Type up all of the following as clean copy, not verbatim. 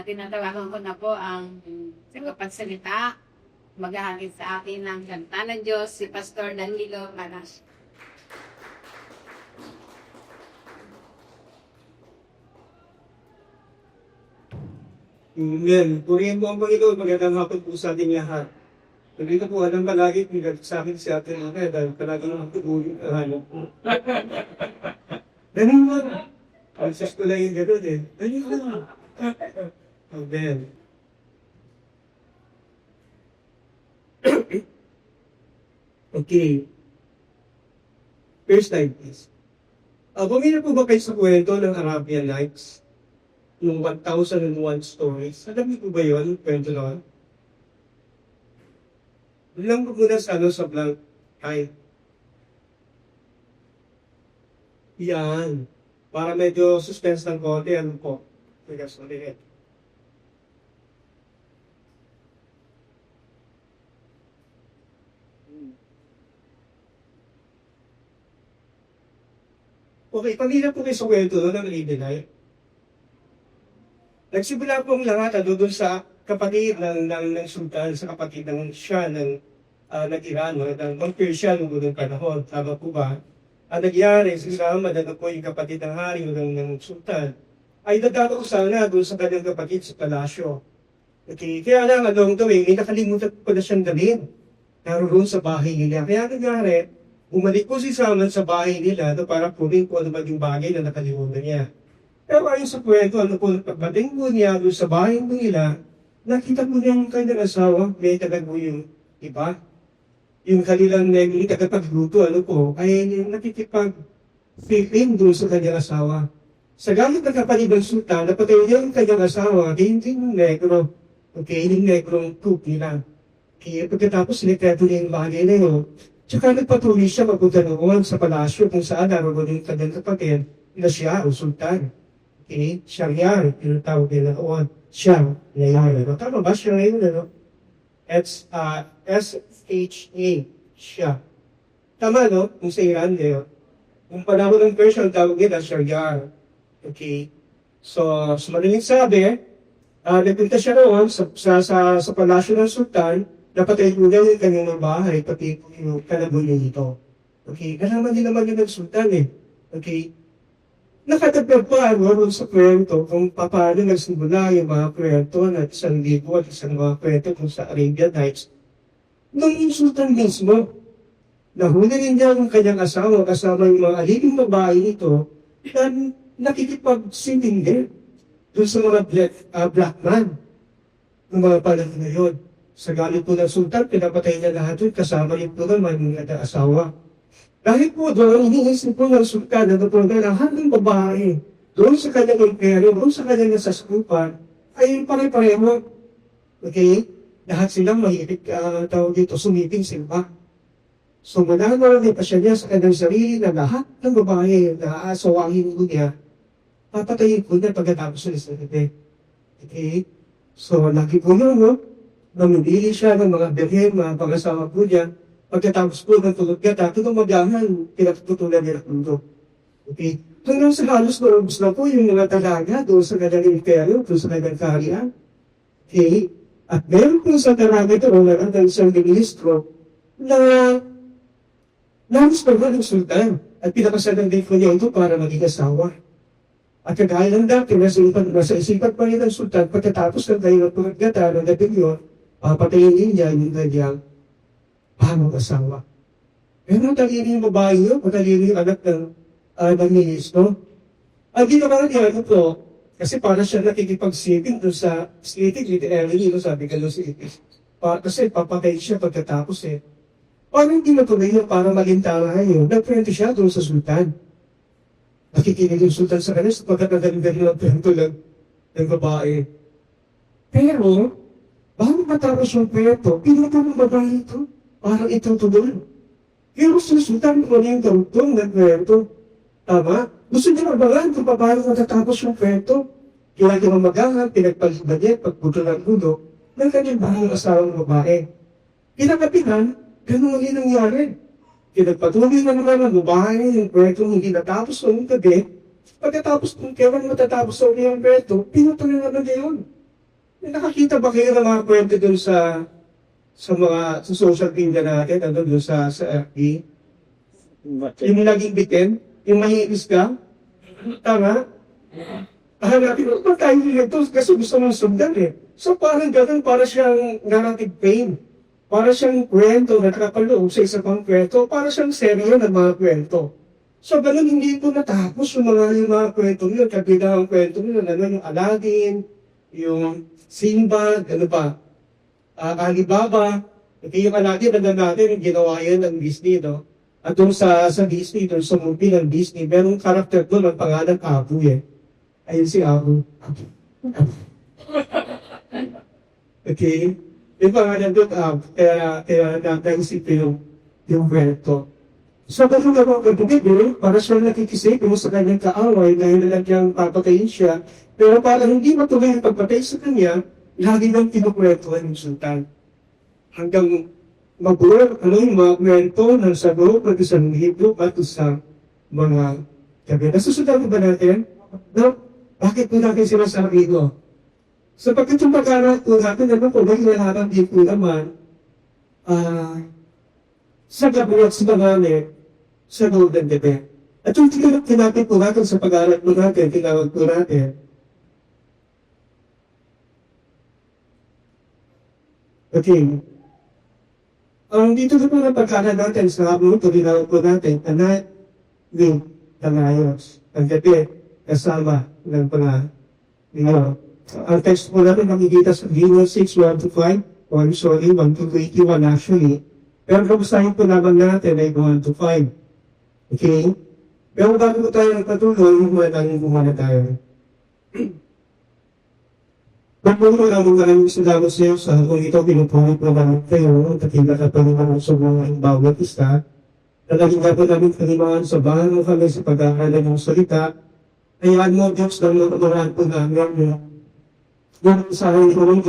tinatawagan ko na po ang tagapagsalita, maghahatid sa akin ng salita ng Diyos, si Pastor Danilo Manas. Amen. Purihin mo ang Panginoon, magandang hapon po sa ating lahat. Nandito po alam palagi, pinag sa akin si Ate Nake, dahil talagang nakatulog ang hanap po. Ganun mo. Alsas ko lang yung gano'n eh. Ganun ka lang. Amen. Okay. First time, please. Bumili po ba kayo sa kwento ng Arabian Nights? Yung 1001 Stories. Alam niyo po ba yun? Kwento na. Bilang ko muna sa sa blank. Ay. Yan. Para medyo suspense ng konti, ano po? Bigas ulit. Okay, pamilya po kayo sa kwento ng Ibinay. Nagsimula po ang lahat doon sa kapatid ng sultan, sa kapatid ng Shah ng Iran, ng Persia noong unang panahon. Tama po ba? Ang nangyari, sisama na po yung kapatid ng hari ng sultan, ay nagkakaroon sana doon sa kanyang kapatid sa palasyo. Okay, kaya lang anong gawin, nakalimutan po na siyang dalhin. Naroon sa bahay nila. Kaya nangyari, bumalik po si Salman sa bahay nila para kunin po ano ba yung bagay na nakalimutan niya. Pero ayon sa kwento, pagdating po niya doon sa bahay nila, nakita po niya yung kanyang asawa, may tagal po yung iba. Yung kanilang tagapagluto, ay nakikipag-feeling doon sa kanyang asawa. Sa gamit ng kapatid ng sultan, napatay niya yung kanyang asawa, hindi yung negro. Okay, yung negrong tupi lang. Kaya pagkatapos sinitreto niya yung bagay na yun, tsaka nagpatuloy siya mapunta noon sa palasyo kung saan naroon yung kanyang kapatid na siya o sultan. Okay, Shahryar, tinatawag nila noon. Shahryar. Tama ba? Shahryar, It's S-H-A. Siya. Tama, no? Kung sa Iran, yung panahon ng Persian, tawag nila Shahryar. Okay? So, sa madaling sabi, nagpunta siya noon sa palasyo ng sultan, napatay ko na yung kanyang bahay, pati yung kalaboy nito. Okay? Kasama din naman yung sultan eh. Okay? Nakatagpag pa sa kwento kung paano nagsimula yung mga kwento na 1,000 at isang mga kwento kung sa Arabian Nights. Nung yung sultan mismo, nahuli rin niya ang kanyang asawa kasama yung mga aliping babae nito na nakikipag-sitting doon sa mga black man ng mga panahon na yun. Sa galit po ng sultan, pinapatay niya lahat yun kasama yung po naman yung asawa. Dahil po doon, iniisip po ng sultan na po na lahat ng babae doon sa kanyang imperyo, doon sa kanyang nasasakupan, ay pare-pareho. Okay? Lahat silang mahilig, tawag dito, sumiping silba. So, mananarali pa siya niya sa kanyang sarili na lahat ng babae na aasawahin ko niya, papatayin ko niya pagkatapos ng isang gabi. Okay? So, lagi po yun, no? Namimili siya ng mga birhen, mga pag-asawa po niya. Pagkatapos po ng tulog gata, tumagahan, pinagtutulan niya ng mundo. Okay? Hanggang sa halos naubos na po yung mga talaga doon sa kanyang imperyo, doon sa kanyang kaharian. Okay? At meron po sa talaga ito, ng isang ministro, na nais pa ng sultan. At pinakasalan din po niya ito para maging asawa. At kagaya ng dati, nasa isipan pa rin ng sultan, pagkatapos ng tayo ng tulog gata, ng gabi yun, papatayin niya yung kanyang asawa. Pero matalino yung babae yun, matalino yung anak ng ministro. Ang ginawa niya po, kasi para siya nakikipag-sitting doon sa sitting, literally, sabi ka doon sa itis. Kasi papatay siya pagkatapos eh. Paano hindi natuloy yun para maging tama yun? Nagpwente siya doon sa sultan. Nakikinig yung sultan sa kanya sapagkat nagaling-galing ang kwento ng babae. Pero, bago matapos yung kwento, pinata ng babae ito. Parang itutuloy. Pero sa sultan ko na yung karugtong ng kwento. Tama? Gusto niya mabangan kung paano matatapos yung kwento. Kaya lumamagangan, pinagpaliban niya, pagbuto ng ulo, ng kanyang bahang asawang babae. Pinakapitan, ganun ulit nangyari. Pinagpatuloy na naman ang babae yung kwento hindi natapos noong gabi. Pagkatapos kung kailan matatapos ang iyong kwento, pinutuloy na naman yun. Nakakita ba kayo ng mga kwento dun sa social media natin, ano, dun sa FB? Yung naging bitin, yung mahinis ka, tama? Hanapin mo ba tayo nito kasi gusto mong sundan eh. So parang ganun, para siyang narrative pain. Para siyang kwento na nakapaloob sa isa pang kwento, para siyang seryo ng mga kwento. So ganun, hindi po natapos yung mga kwento yun. Kabila ang kwento yun, ano, yung Aladdin, yung Sinbad, ano ba, Alibaba. Okay, yung Aladdin, ano natin, yung ginawa yun ng Disney, no? At doon sa Disney, doon sa movie ng Disney, merong karakter doon, ang pangalan Abu eh. Ayun si Abu. Okay? Yung pangalan doon, kaya nakaisip yung kwento. So, ganun na mga kapatid, para siya nakikisip mo sa kanyang kaaway, dahil na lang niyang papatayin siya, pero para hindi matuloy ang pagpatay sa kanya, lagi nang kinukwentuhan yung sultan. Hanggang mabuo, yung mga kwento ng sa loob ng isang libro at sa mga gabi. Nasusundan ba natin? No? Bakit po natin sinasabi ito? Sapagkat yung pagkarat po natin, ano po, may hinaharap din po naman, sa gabi at sa mangalit, sa Golden Debe. At yung tinapin po natin sa pag-aaral po natin, tinawag po natin. Okay. Dito na po na pag-aaral natin sa habang ito, tinawag po natin, anak, wing, tangayos, ang gabi, kasama ng mga, ang text po natin nakikita sa Daniel 6, 1-5, 1-21 actually. Pero kamustahin po naman natin ay 1-5. Okay? Pero bago po tayo nagpatuloy, muna tayo. Pagpulo na mga maraming salamat sa iyo sa kung ito pinupulit na namin kayo, takila ka pa naman sa mga bawat isa. Nalaging ka po namin kalimangan sa bahan mo kami sa pag-aaral ng salita. Hayaan mo, Diyos, na mga po namin yung sa akin ko rin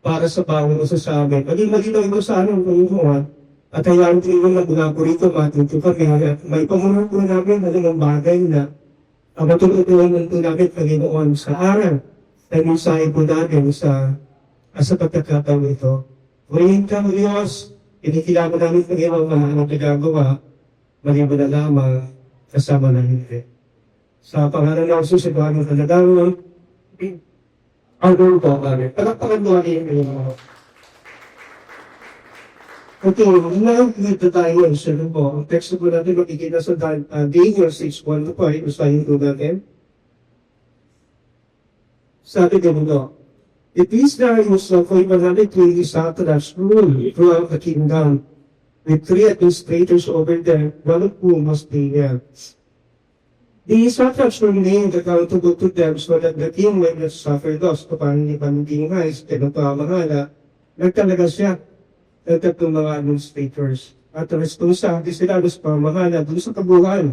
para sa bawat isa sa amin. Maging maging mo sa amin, Panginoon. At hayaan ko yung mga burito natin ito kami. May pamunod po namin na ng bagay na matutulungan po namin, Panginoon, sa araw. At mensahe po namin sa pagkakataon ito. Ngayon ka, Diyos, inikilala namin Panginoon ang nagagawa, maliban na lamang kasama na hindi. Sa pangalan ng Jesus, ito aming kalagawan, ang Lord po kami. Pagkakaroon mo ang iyong okay, ngayon dito tayo sa po. Ang text po natin makikita sa Daniel 6:1-5, usahin po natin. Sabi ganito, it is Darius of 520 satraps rule throughout the kingdom, with 3 administrators over them, one of whom was Daniel. The satraps were named accountable to them so that the king might not suffer loss. Paano hindi pa maging hais, kaya pamahala, nagtalaga siya ng tatlong mga administrators. At responsable sila sa pamahala doon sa kabuuan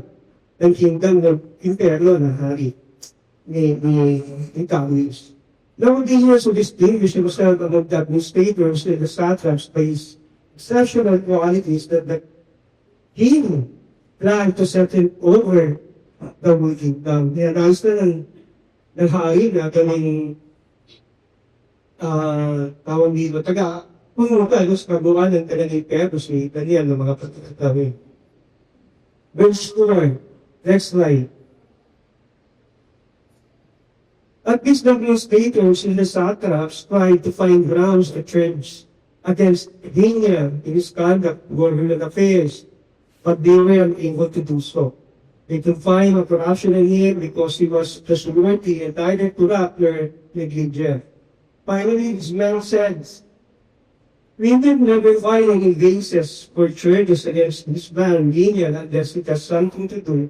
ng kingdom ng imperyo ng hari ni Darius. Now, Darius would distinguish himself among the administrators and the satraps by his exceptional qualities that the king planned to set him over the whole kingdom. Nianayos na ng hari na galing tawag dito, pumuntay sa kabuuan ng kanilang imperyo si Daniel ng mga pagkakatabi. Verse 4, next slide. At these administrators and the satraps tried to find grounds to charge against Daniel in his conduct of government affairs, but they were unable to do so. They could find a corruption in him because he was trustworthy and either corrupt or negligent. Finally, this man says, we did never find any basis for charges against this man, Daniel, unless it has something to do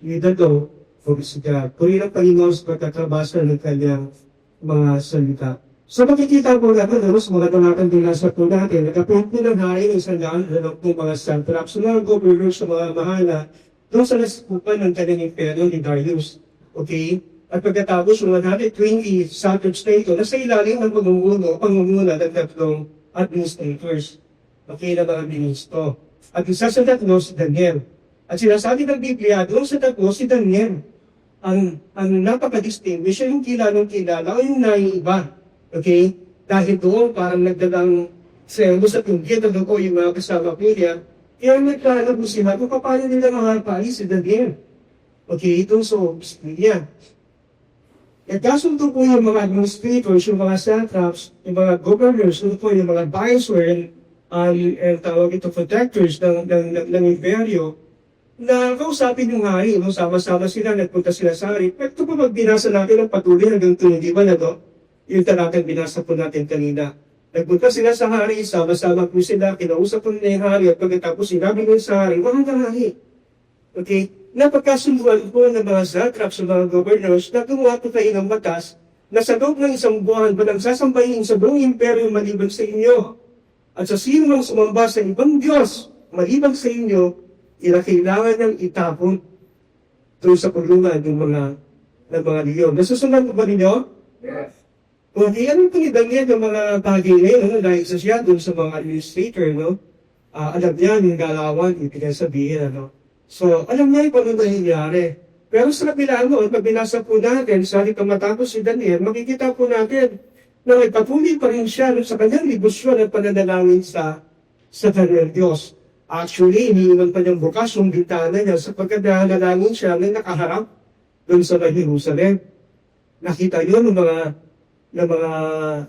with the law of his God. Puri ng Panginoon sa pagkakabasa ng kanyang mga salita. So makikita po natin, sa mga tanakan din nasa po natin, nagkapunod po ng hari ng isang daan na po mga satraps, mga governor sa mga mahala, doon sa nasipupan ng kanyang imperyo ni Darius. Okay? At pagkatapos, yung 120 satraps na ito, nasa ilalim ng pangunguna ng tatlong administrators. Okay na mga ministro. At isa sa tatlo, si Daniel. At sinasabi ng Biblia, doon sa tatlo, si Daniel. Ang napaka-distinguished, siya yung kilalang kilala o yung naiiba. Okay? Dahil doon, parang nagdagang selos at yung gito doon ko yung mga kasama ko niya. Kaya nagplano po sila kung paano nila makapali si Daniel. Okay, ito so, niya. Nagkasundo po yung mga administrators, yung mga satraps, yung mga governors, yung po yung mga viceroy, and tawag ito protectors ng imperyo, na kausapin yung hari, no? Sama-sama sila, nagpunta sila sa hari. Ito po magbinasa natin ang patuloy hanggang tuloy, di ba na to? Yung talatang binasa po natin kanina. Nagpunta sila sa hari, sama-sama po sila, kinausap po nila yung hari, at pagkatapos sinabi nila sa hari, wala na hari. Okay? Napagkasunduan po ng mga satraps, ng mga governors, na gumawa po kayo ng batas na sa loob ng isang buwan walang sasambahin sa buong imperyo maliban sa inyo. At sa sino mang sumamba sa ibang Diyos maliban sa inyo, kailangan niyang itapon doon sa kulungan ng mga leon. Nasusunod po ba ninyo? Yes. Kung ano po ni Daniel yung mga bagay na yun, dahil sa siya doon sa mga administrator, no? Alam niya yung galawan, ibigay sabihin, ano? So, alam niya kung ano nangyayari. Pero sa kabila noon, pag binasa po natin, sa halip matapos si Daniel, makikita po natin na nagpatuloy pa rin siya sa kanyang libusyon at pananalangin sa kanyang Diyos. Actually, iniiwan pa niyang bukas yung bintana niya sapagkat nanalangin siya na nakaharap doon sa Jerusalem. Nakita yun ng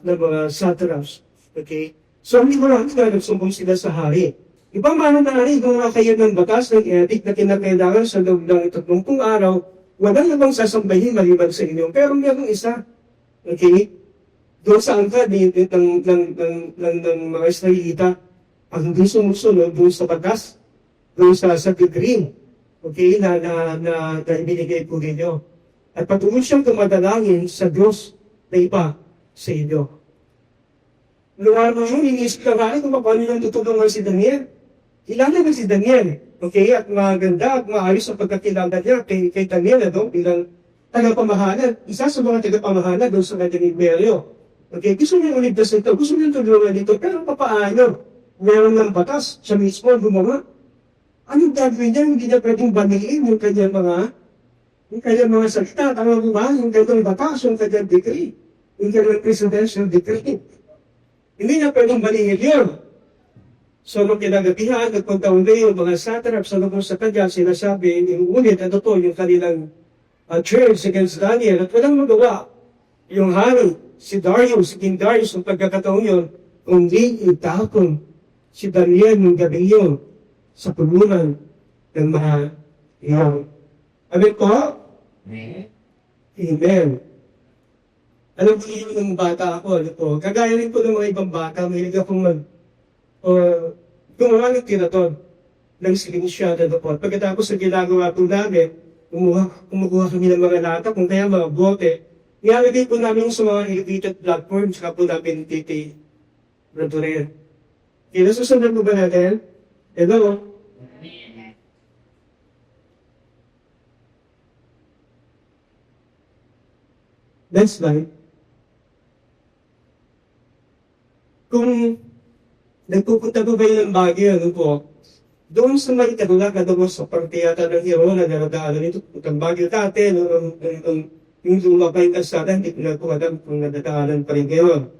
mga satraps. Okay? So, hindi mo lang nagsumbong sila sa hari. Ibang mananari kung kayo ng batas ng etik na kinakailangan sa loob ng 30 araw, walang namang sasambahin maliban sa inyo. Pero mayroong isa, okay? Doon sa angkad ng mga Israelita, ang hindi sumusunod doon sa batas, doon sa decree, okay, na binigay po ninyo. At patuloy siyang tumadalangin sa Diyos na iba sa inyo. Luwar mo yun, iniisip ka rin kung paano yung tutulungan si Daniel. Kilala na si Daniel, okay? At maganda at maayos ang pagkakilala niya kay Daniel, ano? Bilang tagapamahalan. Isa sa mga tagapamahalan doon sa kanyang imperyo. Okay? Gusto niya uligtas ito, gusto niya tulungan dito, pero papaano? Meron ng batas, siya mismo gumawa. Anong gagawin niya? Hindi niya pwedeng baniin yung kanyang mga salita. Tama mo ba? Yung kanyang batas, yung kanyang decree. Yung kanyang presidential decree. Hindi niya pwedeng baniin yun. So, nung kinagabihan, nagpuntaon na yung mga satraps sa kanya, sinasabi, inuulit, ano to, yung kanilang church against Daniel, at walang magawa. Yung hari, si Darius, si King Darius, yung pagkakataon yun, kundi itapon si Daniel yung gabi yun sa pulunan ng mga iyon. Amen po? Amen. Alam po yun ng bata ako, ano po, kagaya rin po ng mga ibang bata, may akong gumawa ng tiraton ng screenshot na po. Pagkatapos sa ginagawa po namin, kumukuha kami ng mga lata, kung kaya mga bote, nilalagay po namin sa mga elevated platforms, saka po namin radurel. Okay, nasusunod po ba natin? Hello? Next slide. Kung nagpupunta po kayo ng Baguio, ano po, doon sa may Tarlac, ano sa parte yata ng hero na naradaanan ito, puntang Baguio dati, yung lumabay na sana, hindi ko na po alam kung nadadaanan pa rin ngayon.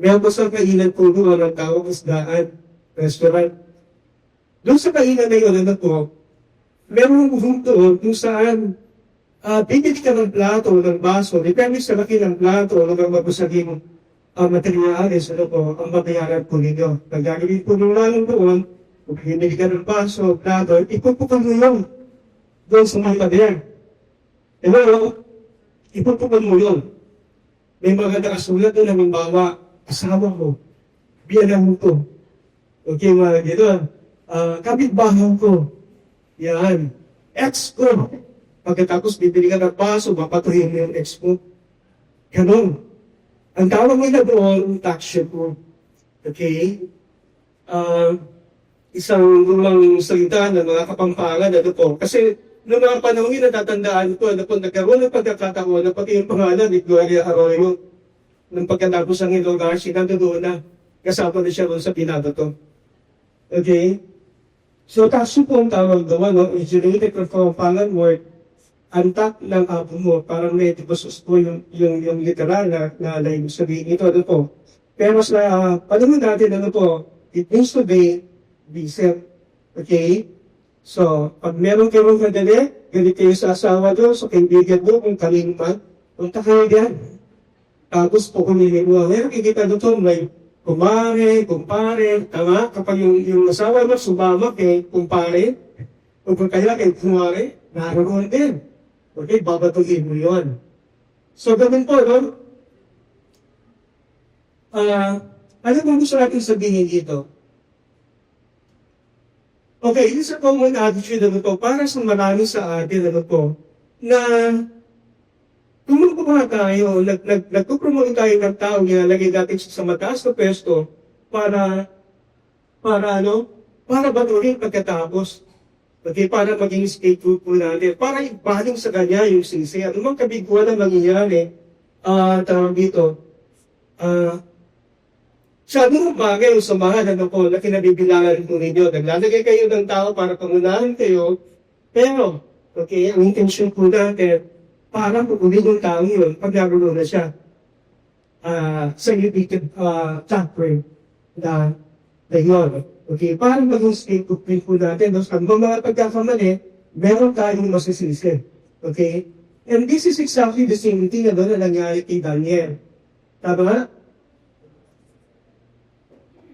Meron po sa kainan po doon ang tawag isdaan, restaurant. Doon sa kainan na yun, ano po, meron buhong doon kung saan bibili ka ng plato, ng baso, depende sa laki ng plato, ng mabusaging materyales, ano po, ang mabayaran po ninyo. Nagagawin po nung lalong doon, kung hindi ka ng baso, plato, ipupukan mo yun doon sa mga pader. Pero, ipupukan mo yun. May mga nakasulat doon na mambawa, asawa ko, biyanan mo ko. Okay, mga gano'n. Kapitbahan ko. Yan. Ex ko. Pagkatapos bibili ka ng baso, mapatuhin mo yung ex mo. Ganon. Ang tawag nila doon, tax sheet. Okay? Isang lumang salita ng mga kapampangan, ano po. Kasi noong mga panahon yun, natatandaan ko, ano po, nagkaroon ng pagkakataon na pati yung pangalan ni Gloria Arroyo. Nung pagkatapos ang Hilo Garcia, nandoon na. Kasama na siya doon sa pinabato. Okay? So, tax sheet po ang tawag doon, no? Originated from Pangasinan word antak ng apo mo. Parang medyo basos po yung literal na ibig sabihin ito. Ano po? Pero sa panahon natin, ano po, it means to be decent. Okay? So, pag meron kayong madali, galit kayo sa asawa doon, so kaibigan mo, kung kaling man, punta kayo dyan. Tapos po kumili mo. Ngayon, kikita doon may kumpare, tama? Kapag yung asawa mo, sumama kay kumpare, o kung kaya kay kumare, naroon din. Okay, babatuhin mo yun. So, ganun po, no? Ano kung gusto natin sabihin dito? Okay, isa po mong attitude, ano po, para sa marami sa atin, ano po, na kumukuha tayo, nagpupromote tayo ng tao, nilalagay natin sa mataas na pwesto para batuhin pagkatapos. Okay, para maging scapegoat po natin, para ibaling sa kanya yung sisi. Ano mang kabiguan na mangyayari, tawag dito, sa anong bagay o samahan po na kinabibilangan po ninyo. Naglalagay kayo ng tao para pangunahan kayo, pero, okay, ang intention po natin, para pupunin yung tao yun pag naroon na siya sa repeated chapter na yun. Okay, para maging scapegoat po natin, ang mga pagkakamali, meron tayong masisisi. Okay? And this is exactly the same thing na nangyari kay Daniel. Tama?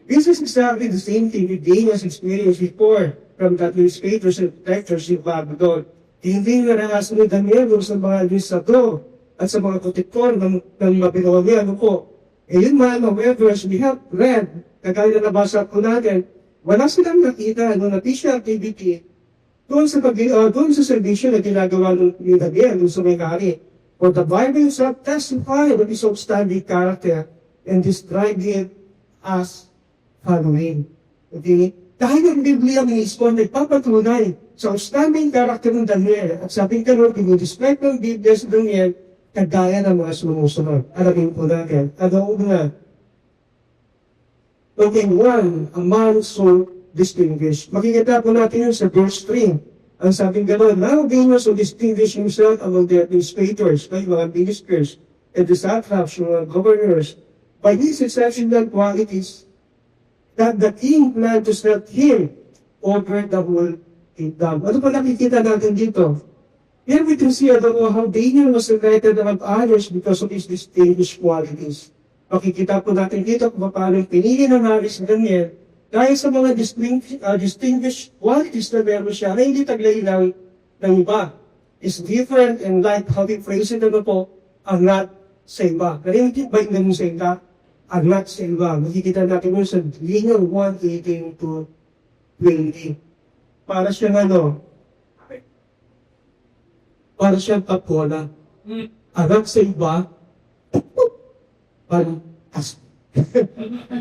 This is exactly the same thing that Daniel's experienced before from the administrators and protectors in Babylon. Hindi naranasan ni Daniel sa mga administrator at sa mga protektor ng Babylonia. Ano po? E yun man, however, as we have read, kagaya na nabasa po natin, wala silang nakita na official activity doon sa servisyo na ginagawa ni Daniel, doon sa may-ari. For the Bible itself testified of his outstanding character and described it as following. Okay? Dahil ang Biblia mismo nagpapatunay sa outstanding character ng Daniel at sabing karoon, pinidisplay ng Biblia sa Daniel, kagaya ng mga sumusunod. Alamin po natin. Ano una? Okay, one, a man so distinguished. Makikita po natin yun sa verse 3. Ang sabing gano'n, now Daniel so distinguished himself among the administrators, by mga ministers, and the satraps, mga governors, by his exceptional qualities, that the king planned to set him over the whole kingdom. Ano pa nakikita natin dito? Here we can see how Daniel was regarded above others because of his distinguished qualities. Makikita po natin dito kung paano pinili ng hari si Daniel dahil sa mga distinguished qualities na meron siya na hindi taglay ng iba. It's different and like how we phrase it, ano po, angat sa iba. Narinig ba yung ganun sa iba? Angat sa iba. Makikita natin mo sa Daniel 1:18 to 20. Para siyang para siyang papola. Angat sa iba, pantas.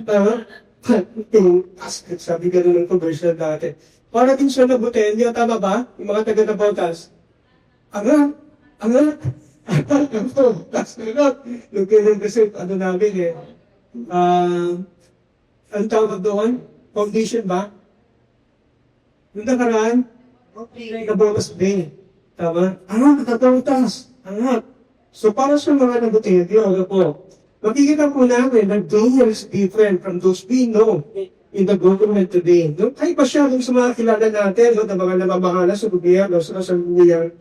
Pantas. Sabi gano'n ng conversion dati. Para din siya na botelya, tama ba? Yung mga taga-nabautas. Angat! Tas nilot. Lugay kasi, namin ang tawag doon? Foundation ba? Yung nakaraan? Nabawas din. Tama? Angat! Tatawtas! Angat! So, para sa mga nabotelya, po, makikita po namin na Daniel is different from those we know in the government today. No? Kahit pa siya sa mga kilala natin, na mga namamahala sa gobyerno, sa kasaluniyang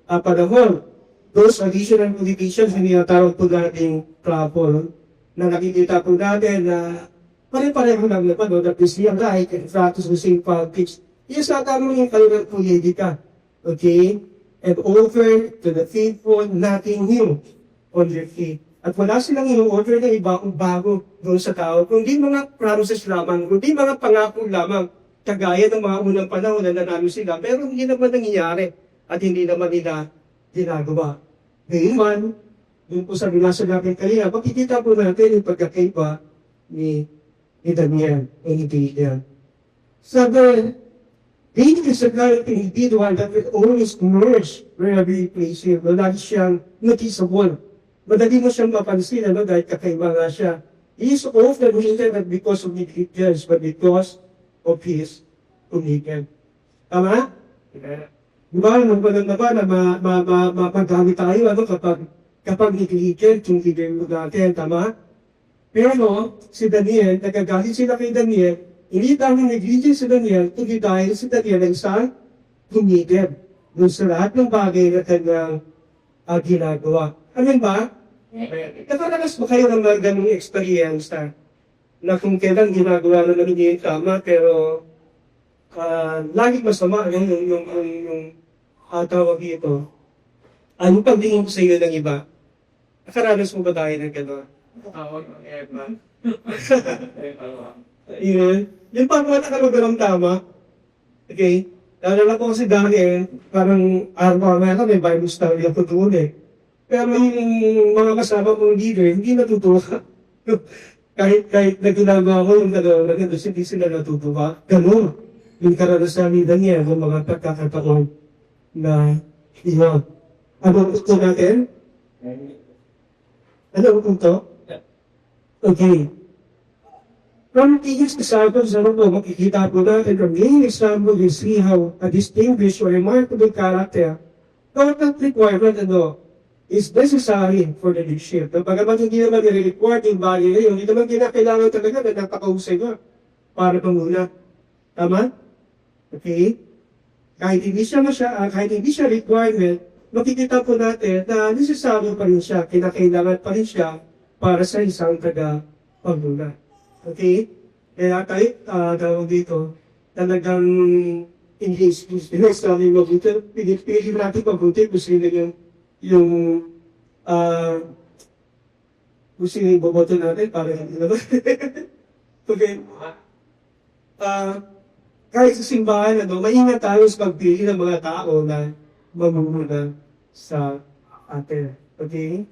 panahon. Those additional politicians, hindi natawag po nating trouble, na nakikita po natin na pare-pareho lang naman, that is young right and practice the same politics. Isa tama yung kanilang politika. Okay? And over to the faithful, nothing new on their feet. At wala silang in-order na iba kung bago doon sa tao, kundi mga promises lamang, kundi mga pangako lamang, kagaya ng mga unang panahon na nanalo sila, pero hindi naman nangyayari at hindi naman nila ginagawa. Ngayon, doon po sa binasa natin kanina, makikita po natin yung pagkakaiba ni Daniel, ni Daniel. Sabi, David is a kind of individual that will always emerge wherever he plays him. Lagi siyang noticeable. Madali mo siyang mapansin, dahil kakaiba nga siya. He is often hated not because of negligence, but because of his commitment. Tama? Di ba? Nung panahon na ba na mapagamit tayo, kapag nag-leaker, yung leader mo natin, tama? Pero, si Daniel, nagagalit sila kay Daniel, hindi dahil nag-leaker si Daniel, kundi dahil si Daniel ay isang leader doon sa lahat ng bagay na kanyang ginagawa. Ano ba? Nakaranas ba kayo ng mga ganung experience na kung kailan ginagawa na namin yung tama, pero laging masama yung tawag dito. Ano pagtingin sa iyo ng iba? Nakaranas mo ba tayo ng gano'n? Oo, Eva. Yung pagmata ka ng tama, okay? Nalala ko kasi dahil, parang araw-araw may Bible study ako doon eh. Pero yung mga kasama kong leader, hindi natutuwa. kahit na ginagawa ko yung gano'n, hindi sila natutuwa. Gano'n. Yung karanasan ni Daniel, yung mga pagkakataon na iyon. Ano gusto natin? Ano ang punto? Okay. From these examples, makikita po natin, from the example, you see how a distinguished or remarkable character, not requirement, is necessary for the leadership. Pagamat hindi naman nire-report yung bagay na yun, hindi naman kinakailangan talaga na napakausay nga para pamuna. Tama? Okay? Kahit hindi siya requirement, makikita po natin na necessary pa rin siya, kinakailangan pa rin siya para sa isang taga-pamuna. Okay? Kaya tayo, tawag dito, talagang English, sabi mabuti, pili natin mabuti kung sino kung sino yung boboto natin, para hindi naman. Okay? Kahit sa simbahan, maingat tayo sa pagpili ng mga tao na mamumuna sa atin. Okay?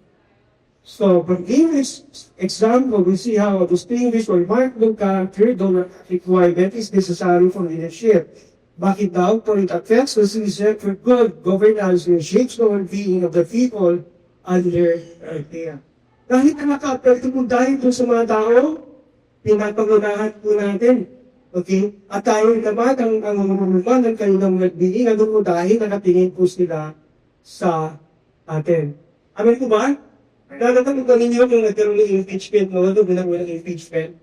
So, from this example, we see how a distinguished or remarkable character, though requirement, is necessary for leadership. Bakit daw? For it affects the citizen for good governance and shapes the well-being of the people under their care. Kahit na naka-apekto po dahil doon sa mga tao, pinapangunahan po natin. Okay? At tayo naman, ang umuluman ng kanilang well-being, ano po dahil nakatingin po sila sa atin. Amin po ba? Nalaman ko ninyo kung nagkaroon ng impeachment, bilang impeachment,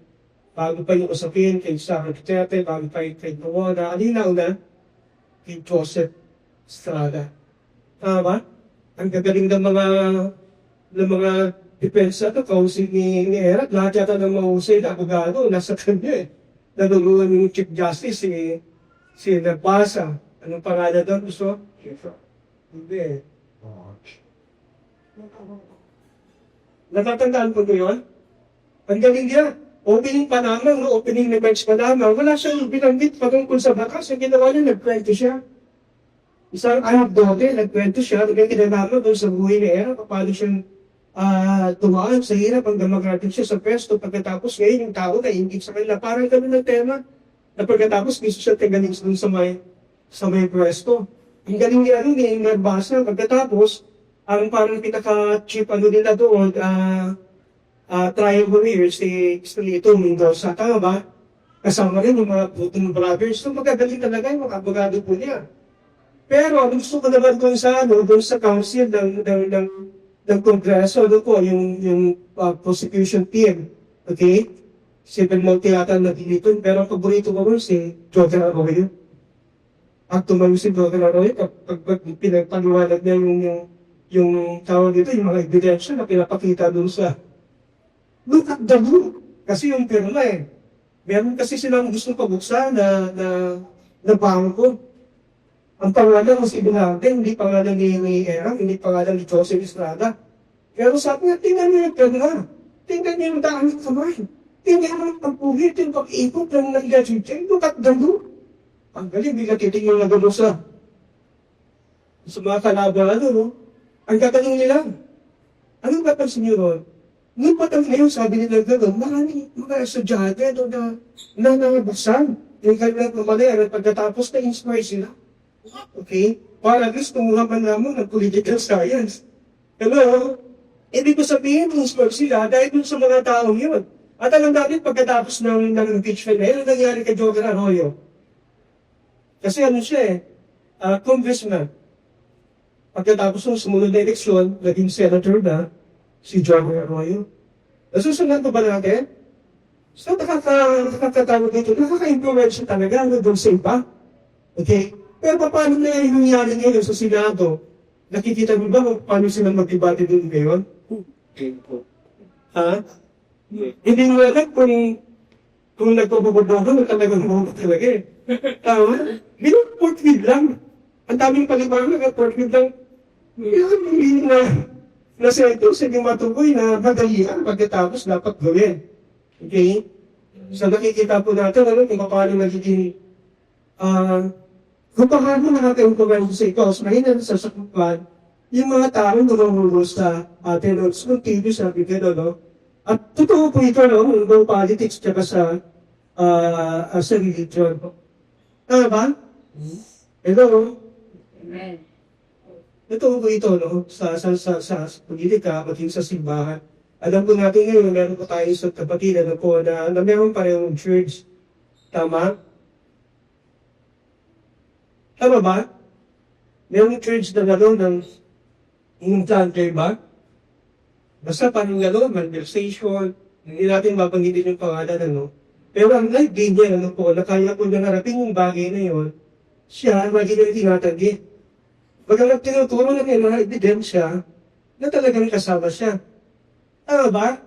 bago pa yung usapin kay Sarah Duterte, bago pa yung kay Noona, alinaw na, kay Joseph Estrada. Tama ba? Ang gagaling ng mga depensa ito, counsel ni Erat, lahat yata ng mahusay na abogado, nasa kanya eh. Nanunuan yung Chief Justice, si Nabasa. Anong pangalan doon? Gusto? Hindi. Natatandaan ko yun? Ang galing niya. Opening pa naman, opening events pa naman, wala siyang binanggit patungkol sa bakas. Ang ginawa niya, nagkwento siya. Isang anekdote, nagkwento siya, nagkinalaman doon sa buhay ni Era, paano siyang tumaan sa hirap hanggang mag-rating siya sa pwesto. Pagkatapos ngayon, yung tao na ingit sa kanila. Parang kami ng tema na pagkatapos gusto siya tagaling doon sa may pwesto. Ang galing niya ni Nabasa. Pagkatapos, ang parang pinaka-cheap nila doon, trial lawyer, si Lito Mendoza. Tama ba? Kasama rin yung mga Putin brothers. So magagaling talaga yung mga abogado po niya. Pero gusto ko naman doon sa council ng Kongreso, doon po, yung prosecution team. Okay? Si Belmonte yata nagiliton, pero ang paborito ko si Joker Arroyo. At tumayo si Joker Arroyo, pag pinagpaliwanag niya yung tawag dito, yung mga ebidensya na pinapakita doon sa look at the book. Kasi yung pirma meron kasi silang gustong pabuksan na bangko. Ang pangalan ng si Binarte, hindi pangalan ni Erang, hindi pangalan ni Joseph Estrada. Pero sabi niya, tingnan niyo yung pirma. Tingnan niyo yung daan ng kamay. Tingnan niyo yung pagpuhit, yung pag-ikot ng nag-gadget. Look at the book. Ang galing, hindi natitingin na gano'n sa mga kalaban, Ang gagaling nila. Anong papansin niyo ron? Nung patang ngayon, sabi nila gano'n, marami mga estudyante na nangabasan. Yung kanilang pamanay, pagkatapos na-inspire sila. Okay? Para at least tumuha man naman ng political science. Hello? Ibig ko sabihin, inspire sila dahil dun sa mga taong yun. At alam natin, pagkatapos ng impeachment na yun, nangyari kay Joker Arroyo. Kasi siya congressman. Pagkatapos ng sumunod na eleksyon, naging senator na si John Arroyo. Nasusunod pa ba natin? So, nakakatawag dito, nakaka-influence talaga doon sa iba. Okay? Pero paano na yung nangyari ngayon sa Senado? Nakikita mo ba kung paano sila mag-debate doon ngayon? Ha? Hindi mo alam kung nagpapabobogo na talagang buhok talaga eh. Tama? Bilang portrait lang. Ang daming paliwanag at portrait lang. Hindi na sentos, hindi matukoy na madalian pagkatapos dapat gawin. Okay? So nakikita po natin kung paano nagiging kung paano natin kumain sa ikaw, so mahina sa sakupan, yung mga tao nunungulo sa atin, no? So, TV sabi ka, no? At totoo po ito, no? Ng politics, tsaka sa religion. Tama ba? Hello? Amen. Totoo po ito, no? Sa politika, pati sa simbahan. Alam po natin ngayon, meron po tayo sa kapatid, ano po, na meron parehong church. Tama? Tama ba? Meron church na gano'n ng implante ba? Basta parang gano'n, manifestation, hindi natin mapanggitin yung pangalan, ano? Pero ang life game niya, ano po, na kaya po nang harapin yung bagay na yun, siya, magiging tinataggi. Bagamat tinuturo na may mga ebidensya na talagang kasama siya. Tama ba?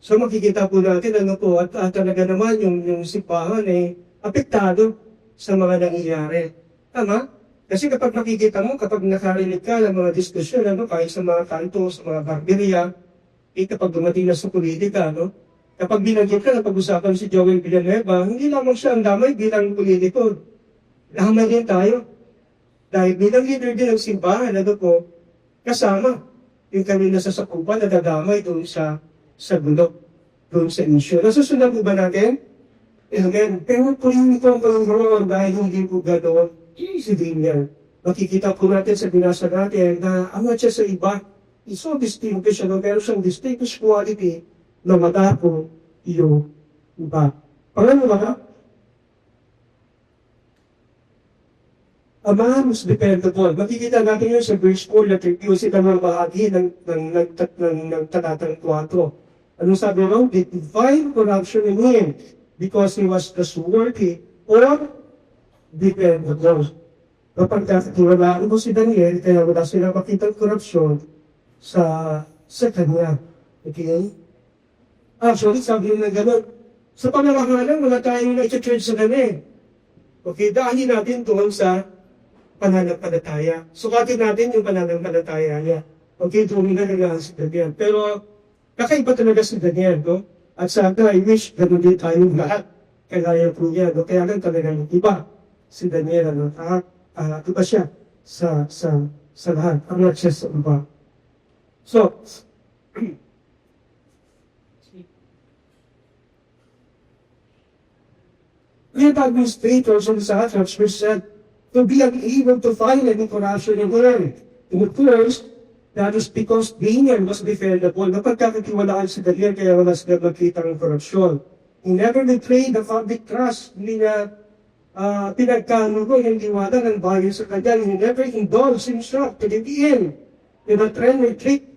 So makikita po natin, ano po, at talaga naman yung simbahan ay apektado sa mga nangyayari. Tama? Kasi kapag nakikita mo, kapag nakarinig ka ng mga diskusyon, ano, kahit sa mga kanto, sa mga barberia, kapag dumating na sa politika, no? Kapag binanggit ka na pag-usapan si Joel Villanueva, hindi lamang siya ang damay bilang politiko. Damay din tayo. Dahil bilang leader din ng simbahan, ano po, kasama yung kami nasasakupan na dadamay doon sa gulo, doon sa issue. Nasusunod po ba natin? Amen. Pero po yung ito ang pangalaman dahil hindi po gano'n si Daniel. Makikita po natin sa binasa natin na angat siya sa iba. It's so distinguished, ano, pero siyang distinguished quality na matapo yung iba. Pangalawa ka? A man who's dependable. Makikita natin yun sa verse 4 na review sila ng bahagi ng talatang 4. Anong sabi mo? The divine corruption in him because he was trustworthy or dependable. Kapag kakatiwalaan mo si Daniel, kaya wala silang makitang korupsyon sa kanya. Okay? Actually, sabi nyo na gano'n. Sa pamamahalan, wala tayong na-church sa kanya. Okay, dahil natin tungkol sa pananampalataya. Sukatin natin yung pananampalataya niya. Okay, tumingin na si Daniel. Pero, kakaiba talaga si Daniel, no? At sana, I wish, gano'n din tayong lahat. Kaya po niya, no? Kaya lang talagang iba si Daniel, ano? Iba siya sa lahat. Ang not siya sa iba. So, we have administrators and satraps were said to be unable to find any corruption in him. In the first, that is because Daniel was defendable. Napagkakatiwalaan si Daniel kaya wala sila magkita ng korupsyon. He never betrayed the public trust. Hindi na pinagkanulo yung liwata ng bayan sa kanya. He never indulged himself to the end in a trend or trick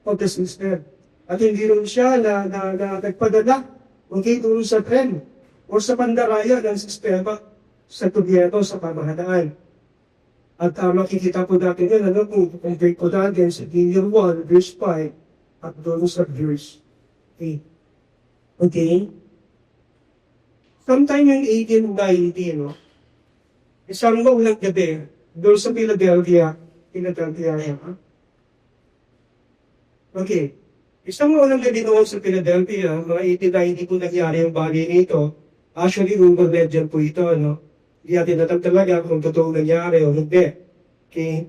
of the system. At hindi rin siya na nagpadala doon sa trend o sa pandaraya ng sistema sa gobyerno sa pamahalaan. At makikita po natin yun, ano po, compare po natin sa Daniel 1, verse 5, at doon sa verse 8. Okay? Sometime yung 1890, no? Isang maulang gabi, doon sa Philadelphia, ha? Okay. Isang maulang gabi doon sa Philadelphia, mga 1890 po nangyari yung bagay nito. Actually, urban legend po ito, no? Hindi natin natag talaga kung totoo nangyari o hindi. Okay?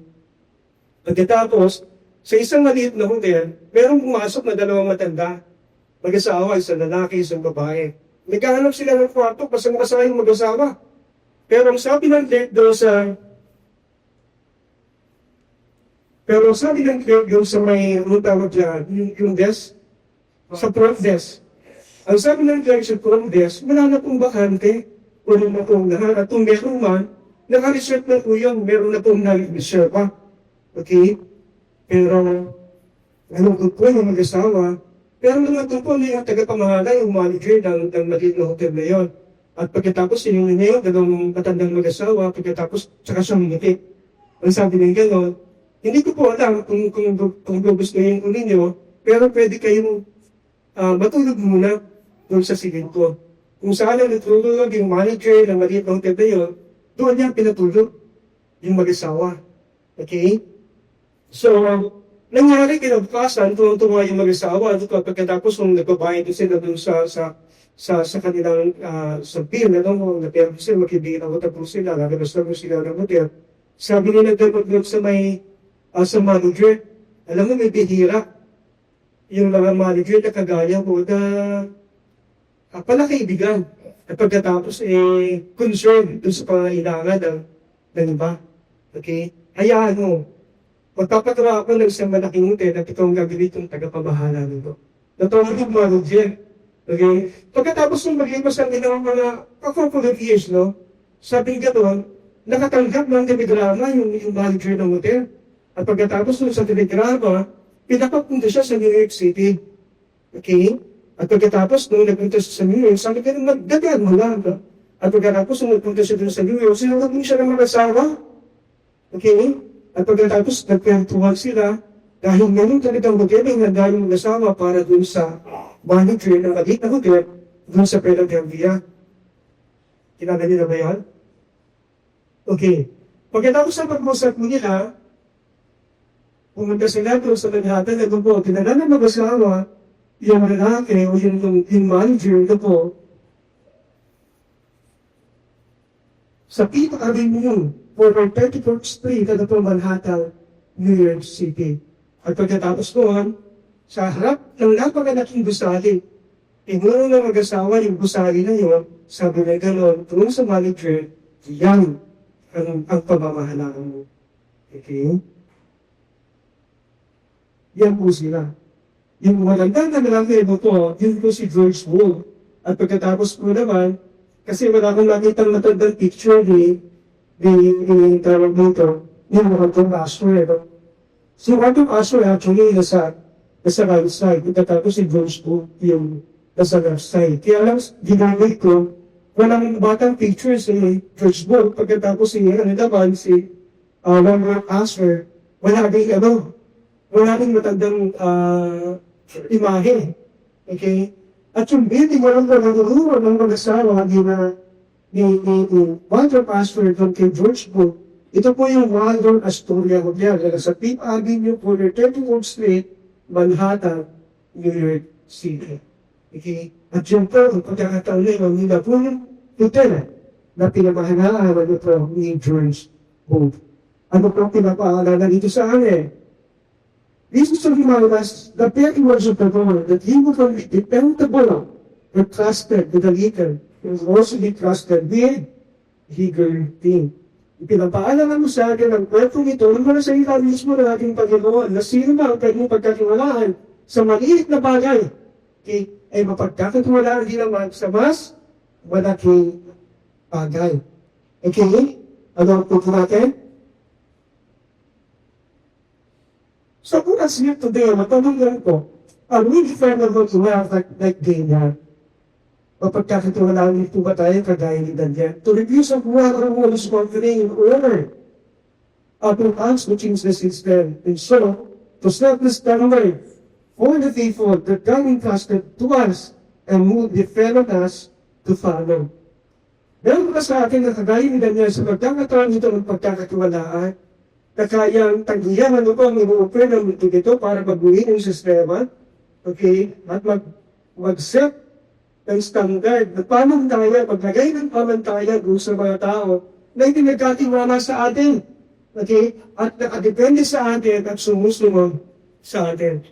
Pagkatapos, sa isang maliit na hotel, merong pumasok na dalawang matanda. Mag-asawa, isang lalaki, isang babae. Nagkahanap sila ng kwarto, pasang-pasang yung mag-asawa. Pero ang sabi ng clerk doon yung sa may, tawag dyan, yung desk, sa front desk. Ang sabi ng clerk sa front desk, wala na pong bakante, wala na pong lahat, at kung meron man, naka-reserve na po yun, meron na pong nag-reserve pa. Okay? Pero, nalungkot po yung mag-asawa, pero nalungkot po na yung tagapamahala, yung manager ng maliit na hotel na yun. At pagkatapos, yung ngayon, dalawang matandang mag-asawa, pagkatapos, tsaka siya humiti. Ang sabi niya gano'n, hindi ko po alam kung gugustuhin ko ninyo, pero pwede kayong matulog muna doon sa silid ko. Kung saan ang natulog yung manager ng maliit na hotel na yun, doon niya pinatulog yung mag-asawa. Okay? So, nangyari kinabukasan, tuwa yung mag-asawa, at pagkatapos nung nagbabayad sila doon sa kanilang sa bill, na pero sila makibigyan ng hotel po sila, lalabas na po sila ng hotel. Sabi nila nagdamag sa may sa manager, alam mo may bihira. Yung mga manager na kagaya mo na pala kaibigan. At pagkatapos concerned doon sa pangailangan ng iba. Okay? Hayaan mo. Magpapatawa ako ng isang malaking hotel at ito ang gagawin itong tagapabahala nito. Natawag yung manager. Okay? Pagkatapos nung maglipas ang ilang mga couple of years, no? Sabi nga doon, nakatanggap ng telegrama yung manager ng hotel. At pagkatapos nung sa telegrama, pinapapunta siya sa New York City. Okay? At pagkatapos nung nagpunta siya sa New York, sabi ka naman, magdagad mo lang. No? At pagkatapos nung nagpunta siya doon sa New York, sinunod mo siya ng mga asawa. Okay? At pagkatapos nagkwentuhan sila, dahil meron talagang hotel ang handa yung mga asawa para doon sa manager ng maliit na hotel doon sa Philadelphia. Kinala nila ba yan? Okay. Pagkatapos ng pag-usap mo nila, pumunta sila doon sa Manhattan na po, tinala na mag-asawa, yung lalaki o yung manager na po, sa Fifth Avenue, former 34th Street, na po Manhattan, New York City. At pagkatapos noon, sa harap ng napakalaking gusali, tinuro ng mag-asawa yung gusali na yun, sabi na gano'n, tulong sa manager, yan ang pamamahalaan mo. Okay? Yan po sila. Yung maganda na lalaki mo po, yun po si George Wood. At pagkatapos po naman, kasi wala akong nakitang matandang picture ni tawag dito, yung Walter Astor. Si Walter Astor actually nasa right side. Pagkatapos si George Wood yung nasa left side. Kaya lang, ginamit ko, walang batang picture si George Wood. Pagkatapos si Walter Astor, wala rin matandang imahe. Okay? At yung building, walang nanguruan ng mag-asawa ni Walter Astor doon kay George Wood. Ito po yung Waldorf Astoria Hotel. Sa Fifth Avenue, corner 34th Street, Manhattan, New York City. Okay? At yun po, ang pagkakataon na yun, nila po yung hotel na pinamahalaan ito ni George Wood. Ano po pinapaalala dito sa amin? This is to remind us the very words of the Lord that He will be dependable and trusted with the little. He will also be trusted with bigger thing. Ipinapaalala mo sa akin ang kwentong ito ng mga salita mismo ng ating Panginoon na sino ba ang pwedeng pagkatiwalaan sa maliit na bagay ay mapagkakatiwalaan din naman sa mas malaking bagay. Okay? Ano ang punto natin? So kung as here today, matanong ko, are we dependable to have like Daniel? Mapagkakatiwalaan nito ba tayo kagaya ni Daniel? To review some what our Holy Spirit in order to us to change the system. And so, to set this standard for the faithful that God entrusted to us and who defended us to follow. Meron ba sa atin na kagaya ni Daniel sa pagkakataon nito ng pagkakatiwalaan na kayang tanggihan ano po ang inuuper ng mundo dito para baguhin yung sistema, okay, at mag-set ng standard na pamantayan, maglagay ng pamantayan doon sa mga tao na hindi nagkatiwala sa atin, okay, at nakadepende sa atin at sumusunod sa atin.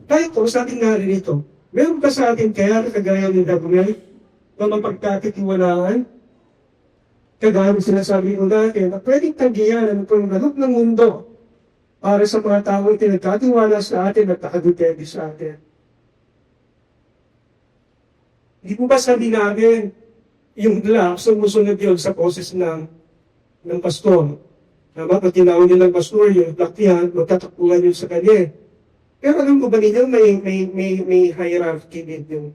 Kaya po, sa ating naririto, meron ba sa atin kaya kagaya ni Daniel na mapagkakatiwalaan? Kagaya ng sinasabi ko natin, na pwedeng tanggihan ang paglalok ng mundo para sa mga tao ito nagkatiwala sa atin at nakadepende sa atin. Hindi po ba sabi namin, yung black sumusunod yun sa poses ng ng pastor. Tama? Pag tinawag nilang pastor, yung black yan, magtatakbuhan yun sa kanya. Pero alam ko ba ninyo, may hierarchy din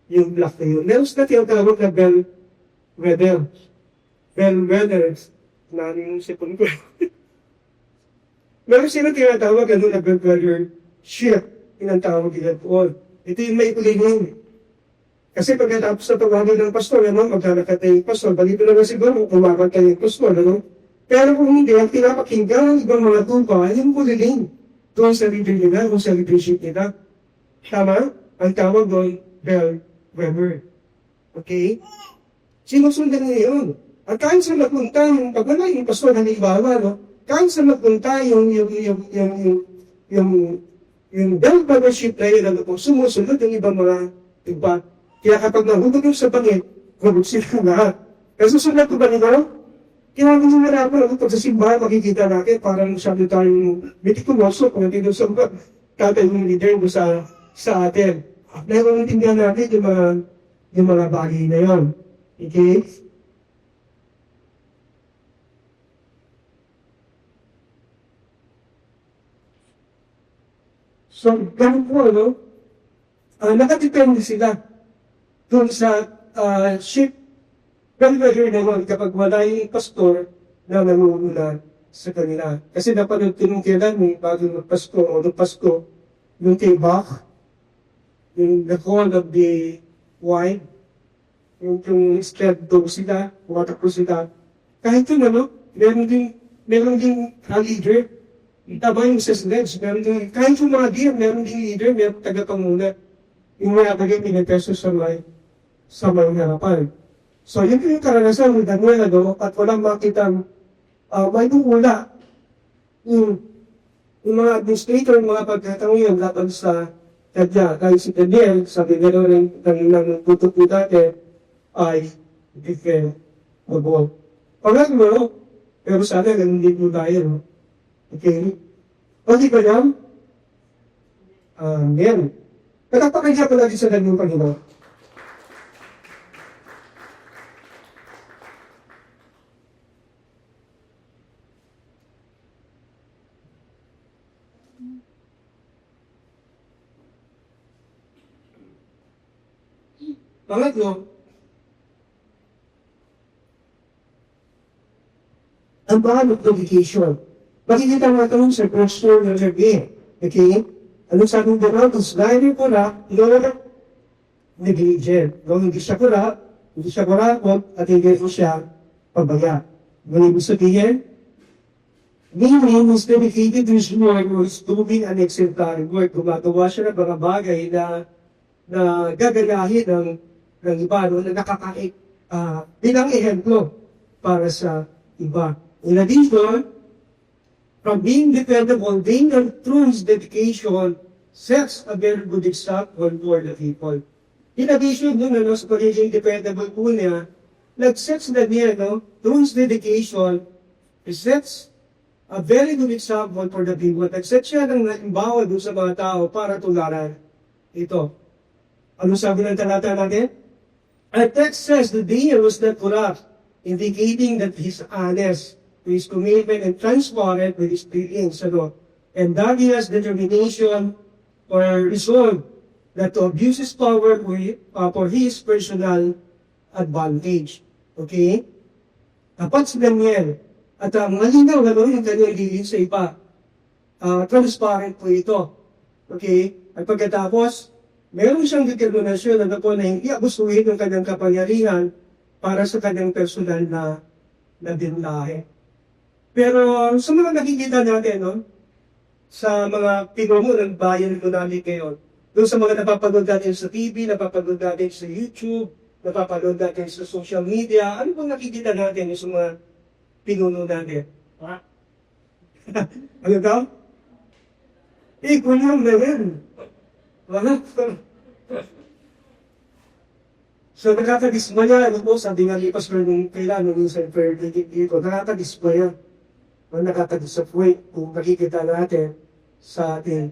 yung black na yun. Meron sila tinatawag na bellwether. Bellwether. Nani yung sipon ko. Meron sila tinatawag na bellwether ship. Tinatawag nila doon. Ito yung may ulihin. Kasi pagkatapos na tawagan ng pastor, magkanakat na yung pastor, balito naman siguro, kumakan kayo yung pastor, Pero kung hindi, ang pinapakinggan ng ibang mga tupa, yung ulihin. Doon sa leader nila, doon sa leadership nila. Tama? Ang tawag doon, bellwether. Okay? Sinusundan nila yun. At kahit sa napunta, yung pagwala yung pastor, halimbawa, kahit sa napunta yung bellwether ship na yun, sumusunod yung ibang mga iba. Kaya kapag nahubog yung sa bangin, gulog sila lahat. Kasi susunod ko ba nito? Kaya kung narapan pag sa simbahan, makikita natin, parang masyado tayong mitikuloso kung hindi doon sa tatay yung leader mo sa atin. Dahil maintindihan natin yung mga bagay na yun. Okay? So, ganun po, nakatipende sila doon sa ship. Bellwether naman kapag wala yung pastor na namumula sa kanila. Kasi napanood ko nung kailan, bago magpasko o nung Pasko, yung kay Bach, yung The Call of the Wild, yung spread daw sila, waterproof sila. Kahit yun, meron din leader. Tama yung sa sledge, meron din, kahit yung mga deer, meron din leader, meron taga-pamuna. Yung mga taga-pinagpeso sa may harapan. So, yun yung karanasan ng Daniel, at walang makitang may tungkula yung mga administrator, mga pagkatawin laban sa kanya. Kahit si Daniel, sabi nila rin ng tutok ko dati, ay defendable. Pangalawa, pero sana ganun din po tayo. Okay? Okay ba yan? Amen. Nagpapakinggan ko natin sa Daniel Panginoon. Pangatlo, ang bahag of education. Makikita natin sa question ng gabi. Okay? Anong sabi ng gano'n? Kung slider ko na, negligent. Kung hindi siya kurakot, at hindi ko siya pabaga. Ganun ibig sabihin, meaning is dedicated to his work was doing an exemplary work. Gumagawa siya ng mga bagay na gagayahin ng iba, na nakakait bilang ehemplo para sa iba. In addition, from being dependable, being through his dedication, sets a very good example for the people. In addition, sa pagiging dependable po niya, nag-sets na niya, through his dedication, he sets a very good example for the people. Nag-set siya ng halimbawa doon sa mga tao para tularan ito. Ano sabi ng talata natin? Our text says the Daniel was not corrupt, indicating that he's honest, his commitment and transparent with his dealings, and that he has determination or resolve that to abuse his power for his personal advantage. Okay? Dapat si Daniel, at malinaw yung kanyang dealings sa iba. Transparent po ito. Okay? At pagkatapos, meron siyang determinasyon na hindi abusuhin ng kanyang kapangyarihan para sa kanyang personal na dinlahe. Pero sa mga nakikita natin, sa mga pinuno ng bayan ko namin ngayon, doon sa mga napapanood natin sa TV, napapanood natin sa YouTube, napapanood natin sa social media, ano bang nakikita natin sa mga pinuno natin? Ano daw? Kulang na yan. So nakakadismaya, sabi nga ni Pastor nung kailan, nung sa prayer dito, nakakadismaya. Nakakadisappoint kung nakikita natin sa ating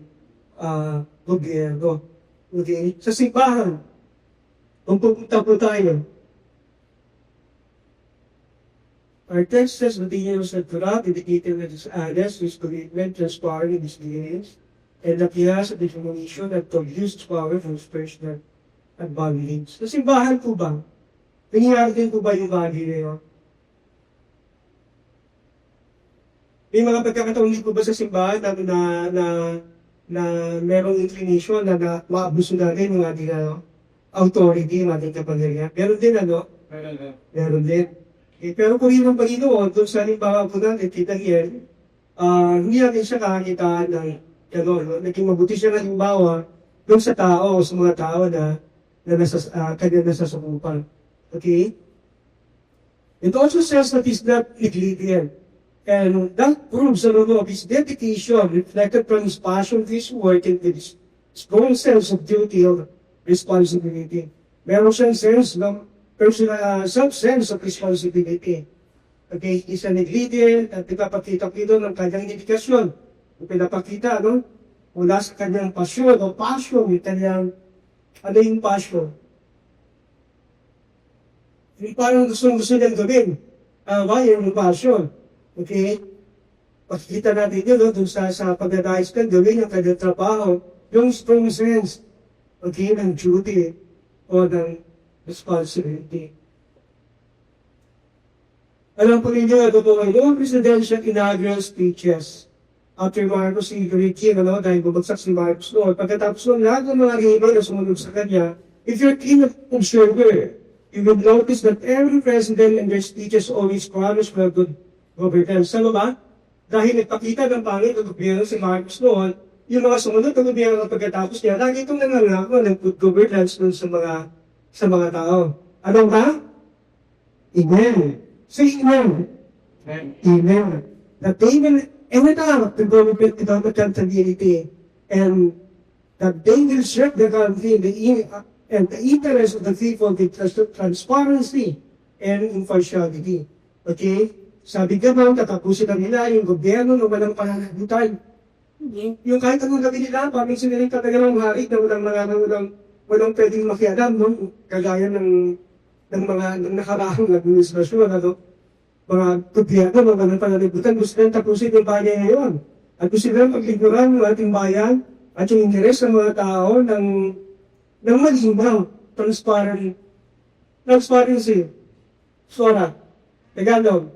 gobyerno. Okay? Sa simbahan, kung pupunta po tayo, Our text says that he was a Torah, indicating that his honest, his commitment, transparent in his dealings, and that he has a determination that produced power from his personal at bodily needs. Sa simbahan po ba? Nangyayari din po ba yung bagay na yun? May mga pagkakataon din po ba sa simbahan na merong inclination na maabuso natin yung ating authority, yung ating kapangyarihan? Meron din Meron din. Pero kung yun ang Panginoon, doon sa halimbawa po natin, Tita Hiel, hindi natin siya kakakitaan ng naging mabuti siya ng halimbawa doon sa tao, sa mga tao na kanya nasasakupan. Okay? It also says that he's not negligent. And that proves of his dedication reflected from his passion for his work and his strong sense of duty of responsibility. Meron siyang sense ng personal, self-sense of responsibility. Okay? He's a negligent at pinapakita dito ng kanyang dedikasyon. Pinapakita, mula sa kanyang passion o passion, yung kanyang, ano yung passion? Yung parang gusto niyang gawin. Yung passion. Okay? Pakikita natin yun, dun sa pagdadayos ka, gawin yung kanyang trabaho, yung strong sense, okay, ng duty o ng responsibility. Alam po ninyo, ito po ay noong presidential inaugural speeches after Marcos Ricky, dahil bumagsak si Marcos noon. Pagkatapos noon, lahat ng mga rival na sumunod sa kanya, if you're keen observer, you will notice that every president in their speeches always promised for good governance. Ano ba? Dahil nagpakita ng pangit ang gobyerno si Marcos noon, yung mga sumunod ang gobyerno pagkatapos niya, lagi itong nangangako ng good governance doon sa mga tao. Ano ba? Amen. Say amen. Amen. That they will enact the government without accountability, and that they will serve the country and the interest of the people with transparency and impartiality. Okay? Sabi ka ba, tatapusin na nila yung gobyerno na walang pananagutan. Yung kahit anong gabi nila, paming siniling katagalang harit na walang pwedeng makialam, kagaya ng mga nakaraang administrasyon, mga gobyerno na walang pananagutan, gusto nilang tapusin yung bayan ngayon. At gusto nilang pagliguran ng ating bayan at yung interes ng mga tao ng malinaw, transparency. Sora, Tagalog.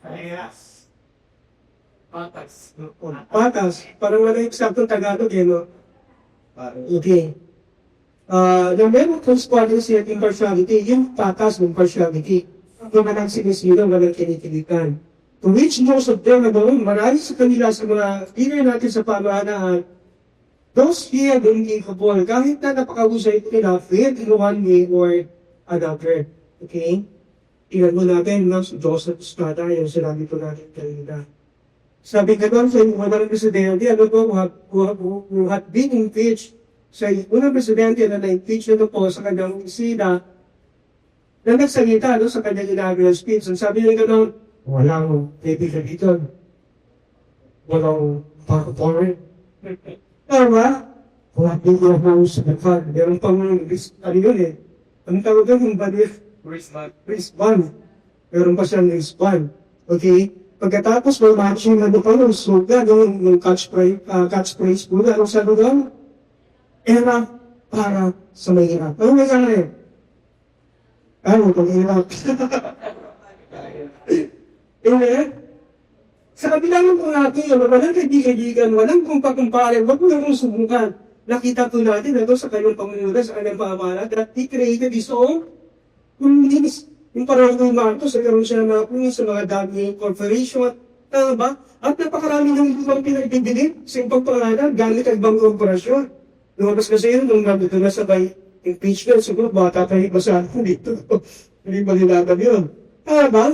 Yes. Patas. Patas. Parang wala yung eksaktong Tagalog, Okay. Yung meron transparency at impartiality, yung patas ng partiality. Yung walang sinisiro, walang kinikilikan. To which most of them, marami sa kanila sa mga leader natin sa pamahalaan, those here being capable, kahit na napakahusay nila, failed in one way or another. Okay? Tingnan mo natin, si Joseph Estrada, yung sinabi po natin kanina. Sabi ka doon sa unang presidente, who had been impeached, sa unang presidente na na-impeach na po sa kanyang opisina, na nagsalita sa kanyang inaugural speech. Ang sabi niya gano'n, walang kaibigan dito. Walang pakapore. Tama? Wala din yung sa depan. Meron pang, ang tawag doon, yung wristband. Meron pa siyang wristband. Okay? Pagkatapos, may matching na doon, yung slogan, yung catchphrase po na, anong sabi doon? Era para sa mahirap. Ano may kaya? Ano, pag-hirap. Sa kabila ng natin, walang kaibigan, walang kumpare, wag mo nang subukan. Nakita po natin ito sa kanyang pangunula, sa kanyang pamahala, that he created his own communities. Yung parang kay Marcos, nagkaroon siya na sa mga dami corporation, tama ba? At napakarami ng ibang pinagbibilin sa ibang pangalan, gamit ang ibang korporasyon. Lumabas kasi yun, nung nandito na sabay impeachment, siguro bata tayo basahan dito. Hindi ba nilaban yun? Tama ba?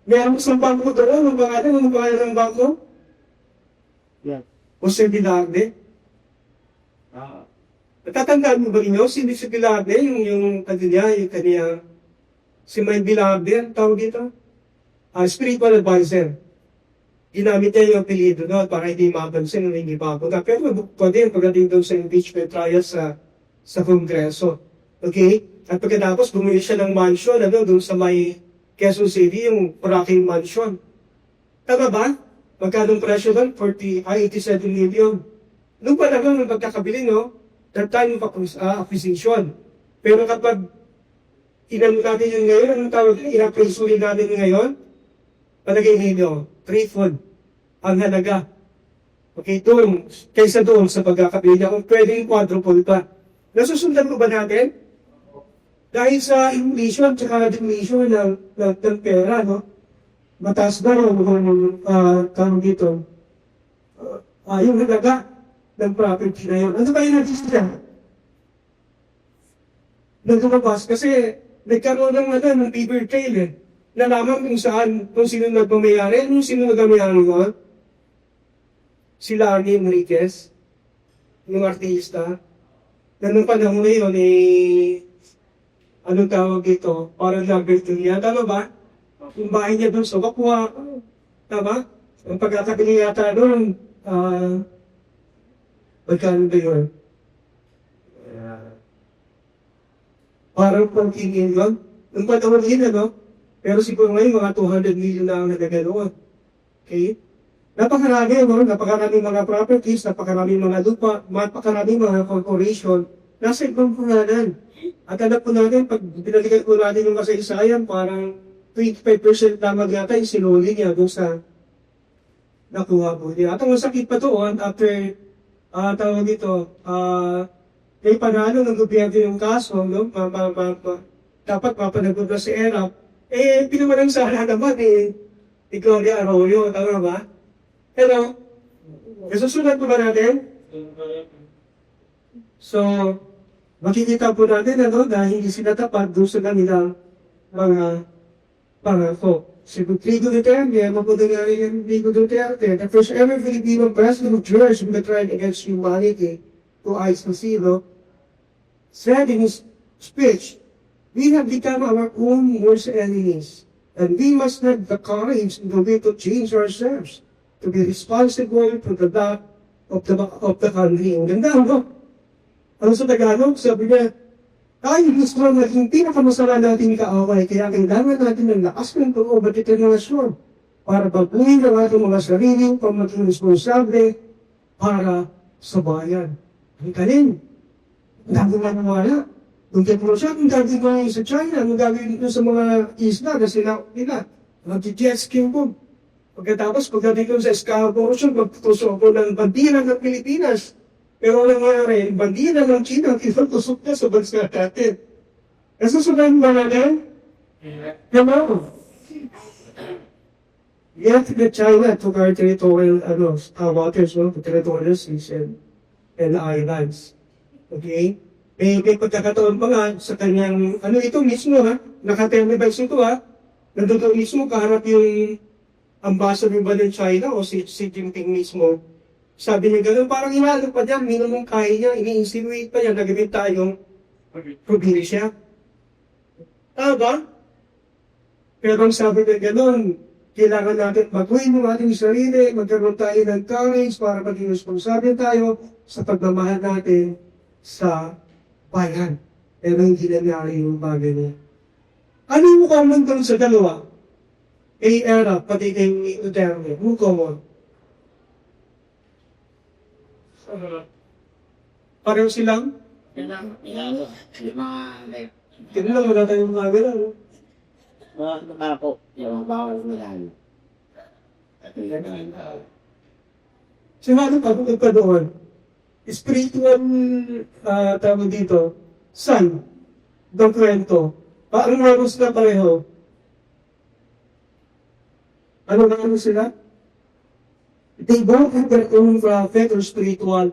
Meron sa bangko doon, ang pangalan ng bangko? Yeah. Jose Bilarde. Natatandaan mo ba inyo, si Bilarde, yung kanya, si May Bilarde, ang tawag dito? Spiritual advisor. Ginamit niya yung apelido doon para hindi mapansin na hindi papunta. Pero pwede pagdating doon sa impeachment trial sa Kongreso. Okay? At pagkatapos, bumili siya ng mansion, doon sa may Quezon City, yung Paraking Mansion. Tama ba? Magkano presyo doon? 87 million. Noong pa naman, nung pagkakabili, no? That time of acquisition. Pero kapag inano natin yun ngayon, anong tawag, inapresurin natin yun ngayon, palagay ninyo, threefold ang halaga. Okay, doon, kaysa doon sa pagkakabili niya, kung pwedeng quadruple pa. Nasusundan ko ba natin? Dahil sa inflation at deflation ng pera, no? Mataas na yung tawag dito, yung halaga ng property na yun. Ano ba yung natin nang lumabas? Kasi nagkaroon ng paper trail eh. Nalaman kung sino nagmamayari, sino nagmamayari ko. Si Lani Enriquez, yung artista, na nung panahon na yun, anong tawag ito? Parang lagerto niya. Tama ba? Yung bahay niya doon sa Bakwa. Tama? Ang pagkakabili yata doon, magkano ba yun? Parang 14 million. Nung panahon yun, Pero siguro ngayon, mga 200 million na ang nagaganoon. Okay? Napakarami, napakaraming mga properties, napakaraming mga lupa, napakaraming mga corporation, nasa ibang pangalan. At alam po natin, pag binalikan po natin yung kasaysayan, parang 25% lamang yata yung sinuli niya doon sa nakuha po niya. At ang masakit pa doon, after, tawag dito, may panalo ng gobyerno yung kaso, dapat mapanagot na si ERAP, pinawalang sana naman ni Gloria Arroyo, tama ba? Pero, susunod po ba natin? So, makikita po natin na hindi sila tapat doon sa kanilang mga pangako. Si Rodrigo Duterte, mapudunari yung Rodrigo Duterte, the first ever Filipino president of jurors in the trial against humanity to ICC, said in his speech, "We have become our own worst enemies, and we must have the courage and the way to change ourselves, to be responsible to the back of the country." Ang ganda, Ano sa Tagalog? Sabi niya, tayo gusto maging pinakamasama natin kaaway, kaya kailangan natin ng lakas ng loob at determinasyon para baguhin ang ating mga sarili, para maging responsable para sa bayan. Ang galing. Ang dami nga nawala. Nung teknolosya, ang gagawin ko sa China, ang gagawin ko sa mga isla na sila nila. Mag-jet ski po. Pagkatapos, pagdating ko sa Scarborough, magtutusok ko ng bandila ng Pilipinas. Pero ang nangyari, bandila ng China, tusok na sa bansa natin. Nasusunod ba natin? No. Yet the China took our territorial waters, territorial seas and islands. Okay? May pagkakataon pa nga sa kanyang, ito mismo naka-television ito nandito mismo kaharap yung ambassador ba ng China o si Jinping mismo. Sabi niya gano'n, parang inalo pa dyan, minimum kaya niya, ini-insinuate pa niya, nagamit tayong probinsya. Tama ba? Pero ang sabi niya gano'n, kailangan natin baguhin ang ating sarili, magkaroon tayo ng courage para maging responsable tayo sa pagmamahal natin sa bayan. Pero hindi nangyari yung bagay niya. Ano yung common doon sa dalawa? Kay ERAP, pati kay Duterte, yung common. Pareho silang? Yung Tignan lang, wala tayong mga gano'n. mga ako, yung bawal nila. Sinabi pa doon, spiritual, tawag dito, son, ng kwento. Parang maros na pareho. Ano na sila? They don't have their own prophet or spiritual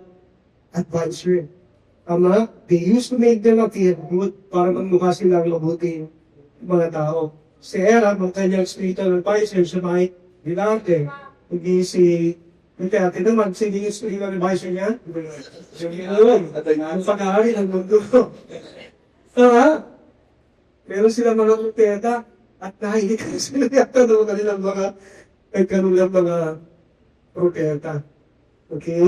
advisor. Ama, they used to make them appear good para magmukha silang mabuti mga tao. Si ERAP, ang kanyang spiritual advisor, siya may Duterte. Hindi si Duterte naman, sige yung spiritual advisor niya. Sige yun, ang pag-aari ng mundo. Pero sila mga Duterte at nahilig sila yata ng kanilang mga propeta. Okay?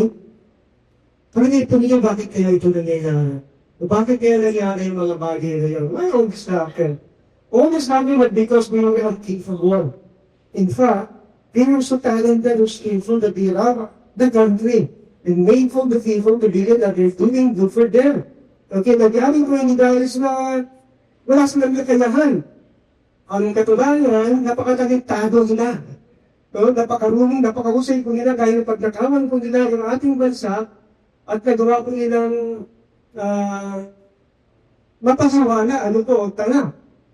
Pero ito niya, bakit kaya ito nangyayari? Bakit kaya nangyari yung mga bagay na yun? Why all this happened? All this happened because we were unfaithful. In fact, they were so talented and skillful that they robbed the country and made for the people to believe that they're doing good for them. Okay, nagyari ko hindi dahil sa wala silang kakayahan. Ang katunayan, napakatalentado nila. No, napakarunong, napakahusay ko nila dahil pagnakawan ko nila yung ating bansa at nagawa ko nilang mapasawala, ano to, tanga.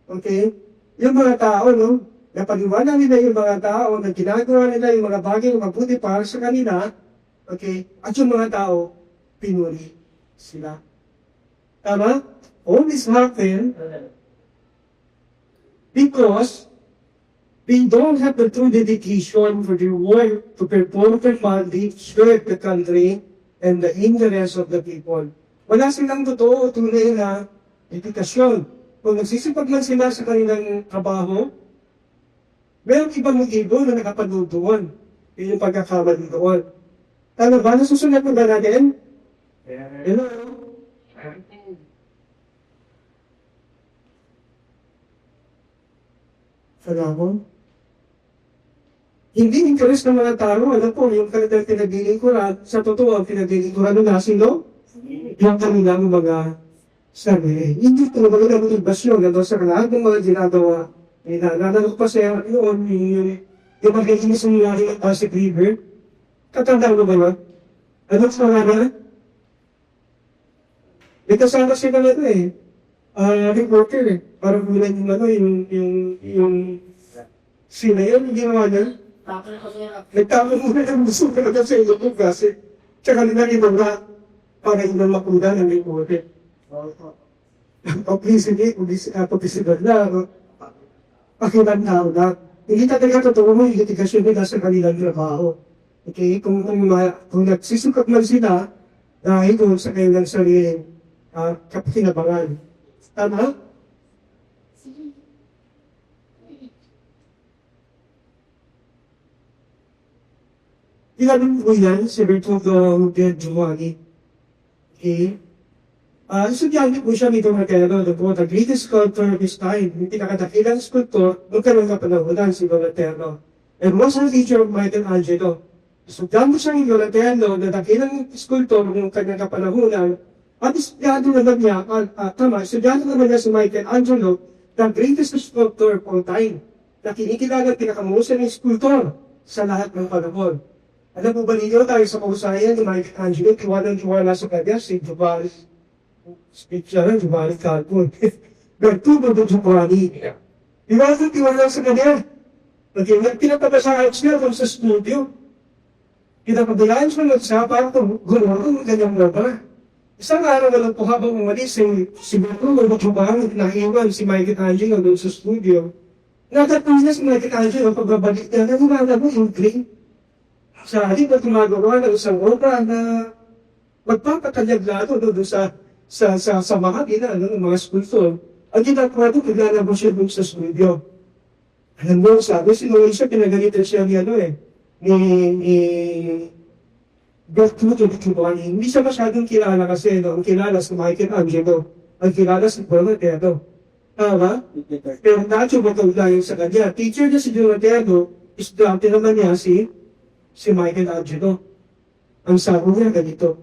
Okay? Yung mga tao, no, napaniwala nila yung mga tao na ginagawa nila yung mga bagay na mabuti para sa kanila, okay? At yung mga tao, pinuri sila. Tama? All this happened because they don't have the true dedication for their work to perform their family, serve the country, and the interest of the people. Wala silang totoo, tunay na dedikasyon. Kung nagsisipag man sila sa kanilang trabaho, meron ibang motibo na nakapanood doon. Yun yung pagkakamali doon. Tama ba? Nasusunod mo ba natin? Hello? Salamat. Hindi interest ng mga tao, alam po, yung kanilang pinaglilingkuran, sa totoo, ang pinaglilingkuran nila sino? Yung kanilang mga sarili. Hindi ito mga motivasyon na sa lahat ng mga ginagawa. Nalala ko pa siya noon, yung mag-iinis ng nangyari ng Pasig River. Katandaan mo ba yun? Ano sa mga na? May kasama sila na ito reporter Parang bulan yung sila yun, yung ginawa niya. Nagtama muna ng gusto talaga sa ilo ko kasi tsaka nila mga para ilang makuda ng reporter. Publicity na, pakilang tao na. Hindi talaga totoo mo yung dedikasyon nila sa kanilang trabaho. Okay? Kung nagsisukap man sila dahil doon sa kanilang sariling kapakinabangan. Tama? Ilan po yan, si Bertoldo del Giovanni. Okay? Estudyante po siya nito Martello, the greatest sculptor of his time. Yung pinakadakilang sculptor, nung karoon na panahunan si Donatello. And was a teacher of Michelangelo. Estudyante siya ni Donatello, na dakilang sculptor nung kanyang kapanahunan. At estudyante naman niya, estudyante naman niya si Michelangelo, the greatest sculptor of all time. Na kinikilala at pinakamuhusan ng sculptor sa lahat ng panahon. Alam mo ba ninyo tayo sa kausayan ni Michelangelo, tiwala sa kanya si Giovanni. Speech siya ng Giovanni Calpon. Bertudo de Giovanni. Tiwala sa kanya. Pinapabasaan siya kung sa studio. Pinapabayaan siya siya para gulong ang kanyang mata. Isang araw na lang po habang umalis si Bertudo de Giovanni naiwan si Michelangelo doon sa studio. Natatapos na si Michelangelo pagbabalik niya na lumala mo yung green. Sa halip na tumagawa ng isang obra na magpapatalyag lalo doon sa mga ng mga sculptor. Ang ginagawa doon, naglalabas siya doon sa studio. Alam mo, sabi, sinuwi siya, pinagalitan siya ni Bertoldo de Giovanni. Hindi siya masyadong kilala kasi, no? Ang kilala si Michelangelo. Ang kilala si Donatello. Tama? Pero medyo matulayo sa kanya. Teacher niya si Donatello, estudyante naman niya si Michelangelo. Ang sabi niya ganito.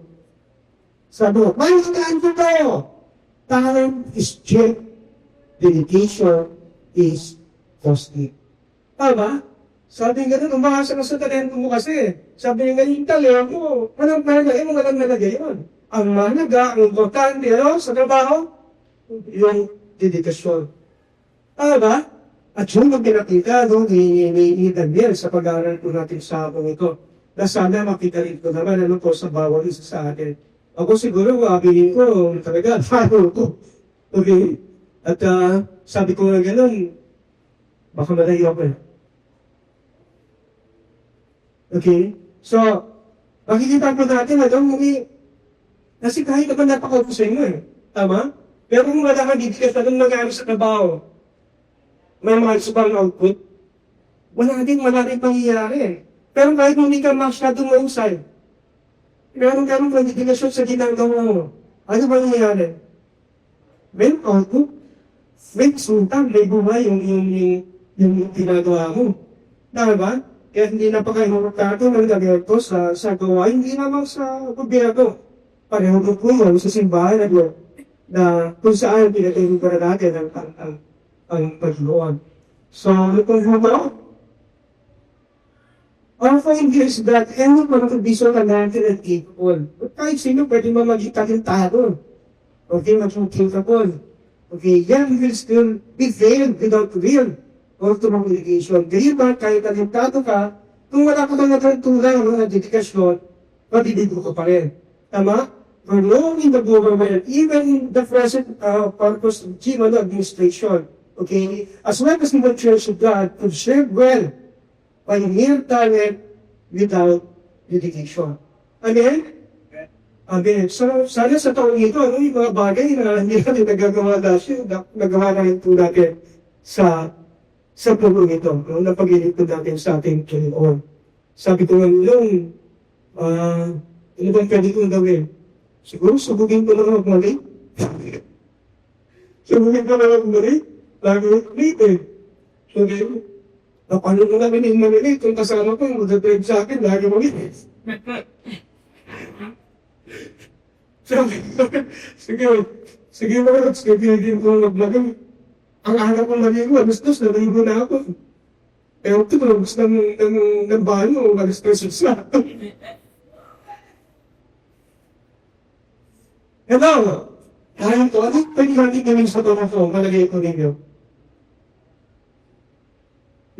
Sabi mo, Michelangelo! Talent is cheap. Dedication is costly. Tama? Sabi nga ganun, umahasa ka sa talento mo kasi. Sabi nga yung talento mo, walang nalagay yun. Ang mahalaga, ang importante, sa trabaho, yung dedikasyon. Tama? At yung pinakita ni Daniel sa pag-aaral po natin sa habang ito, na sana makita rin ko naman po sa bawat isa sa atin. Ako siguro, abiling ko, talaga, paano ko. Okay. At sabi ko nga gano'n, baka malayo ako. Okay? So, makikita po natin na doon kasi kahit naman napaka-usay mo Tama? Pero kung wala kang dedikas na doon nag-aaral sa trabaho, may mga subang output, wala rin pangyayari. Pero kahit hindi ka masyadong mausay, meron ka rin dedikasyon sa ginagawa mo. Ano ba nangyayari? may auto, may sultan, may buhay yung ginagawa mo. Tama ba? Kaya hindi napaka-importante ng gagawin sa gawain, hindi naman sa gobyerno. Pareho po yun sa simbahan na kung saan pinag-imbara natin ang pagluwag. So, kung ano, our point is that anyone can be so talented and capable. But kahit sino pwede maging talentado. Okay, maging capable. Okay, yan will still be failed without will or to communication. Kaya ba, kahit talentado ka, kung wala ka mga tulay o mga dedikasyon, mabibigyan ko pa rin. Tama? For long in the government, even the present purpose of GMO administration, okay, as well as in the Church of God, to serve well by mere talent without dedication. Amen? Amen. So, sana sa taong ito, yung mga bagay na hindi natin nagagawa dahil, nagawa natin po natin sa pulong ito, na pag-inipod natin sa ating Panginoon. Sabi ko nga nung, ano bang pwede kong gawin? Siguro, subugin ko lang magmali. Subugin ko lang magmali. Lagi ulit eh. So, napano ko namin yung malilit. Kung kasama ko, mag-drive sa akin, lagi malilit. Sige mga rats, kapilin ko magmali. Ang anak kong maligo, alas-dos, naligo na ako. Pero ito, labas ng banyo, alas-dos sa Hello! Kaya ko, ano pwede natin gawin sa tono ko? Malagay ko ninyo.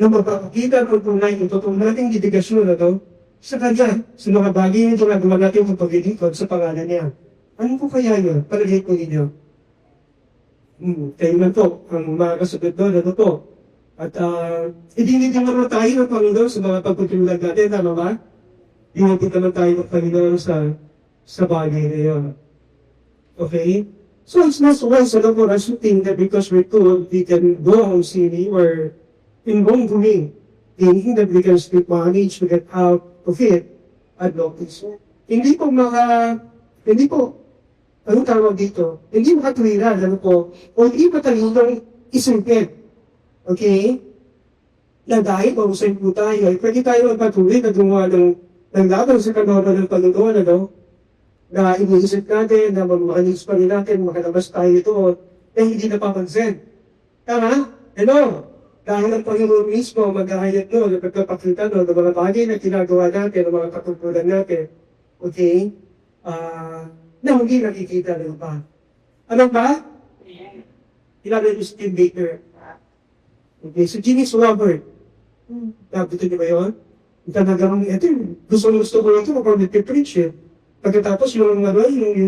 Na mapapakita ko tunay ito, itong nating dedigasyon na to, sa kanya, sa mga bagay nito na gawa natin ang paglilingkod sa pangalan niya. Ano po kaya yun? Palagay ko ninyo. Kayo man po, ang mga kasagot doon, ano po? At idinigyan naman tayo ng Panginoon sa mga pagputulad natin, tama ba? Dinigyan naman tayo ng Panginoon sa bagay na yun. Okay? So it's not wise for us to think that because we're told we can go home sinning or in wrongdoing, thinking that we can still manage to get out of it at no peace. Hindi po, anong tawag dito? Hindi makatuwiran, ano po, o hindi matalinong isipin. Okay? Na dahil mausay po tayo, pwede tayo magpatuloy na gumawa ng laban sa kanono ng Panginoon, ano? Na iniisip natin, na mag-anis pa rin natin, makalabas tayo ito, hindi napapansin. Tama? Hello? Dahil ang Panginoon mismo, mag-ahayat no, nagpagpapakita no, ng mga bagay na ginagawa natin, ng mga katungkulan natin, okay? Na hindi nakikita rin pa. Ano ba? Kilala yung Steve Baker. Okay, so Jimmy Swabert. Nakita niyo ba yun? Talagang, ito, gusto ko lang ito, kapag nagpipreach eh. Pagkatapos yung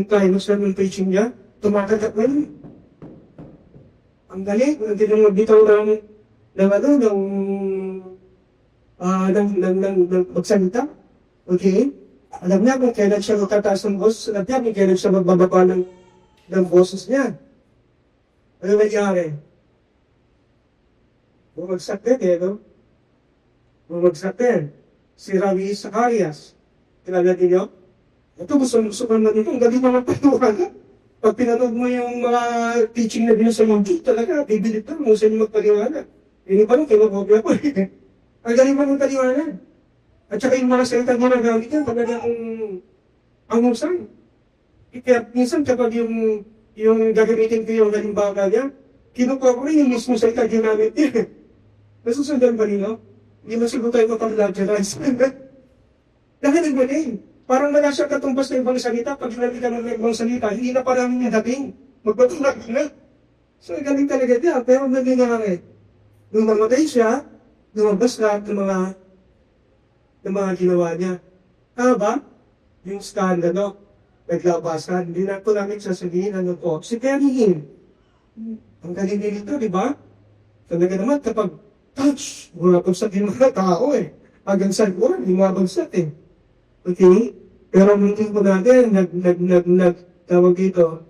climax ng preaching niya, tumatatak na yun. Ang galing, hindi nang magbitaw ng magsalita. Okay? Alam niya kung kailan siya magtataas ng boses, alam niya kung kailan siya magbababa ng boses niya. Ano nangyari? Bumagsak din eh, no? Bumagsak din. Si Ravi Zacarias. Kilala din niyo? Ito, gusto ko na dito. Ang galing naman patuhan. Pag pinanood mo yung mga teaching na din sa YouTube, talaga, bibilip na mo sa inyo magpaliwanag. Yung iba nung kinakopya ko eh. Ang galing mo magpaliwanag. At saka yung mga salita mo na gamit yan, talaga ang husay. Kaya minsan kapag yung gagamitin ko yung halimbawa niya, kinukuha ko rin yung mismo salita ginamit niya. Nasusundan ba nila? Hindi masiguro tayo mapag-plagiarize. Dahil nagmaling. Parang wala siya katumbas na ibang salita. Pag sinabi ka ng ibang salita, hindi na parang yung dating. Magbatulak na. So, galing talaga niya. Pero nangyayari. Nung namatay siya, lumabas lahat ng mga ginawa niya. Tama ba? Yung skandalo, naglabasan. Hindi na ito namin sasabihin ano po. Si Perry Hinn. Ang galing nito, di ba? Talaga naman, kapag touch, bumabagsak yung mga tao eh. Hanggang sa buwan, bumabagsak eh. Okay? Pero hindi po natin, tawag dito,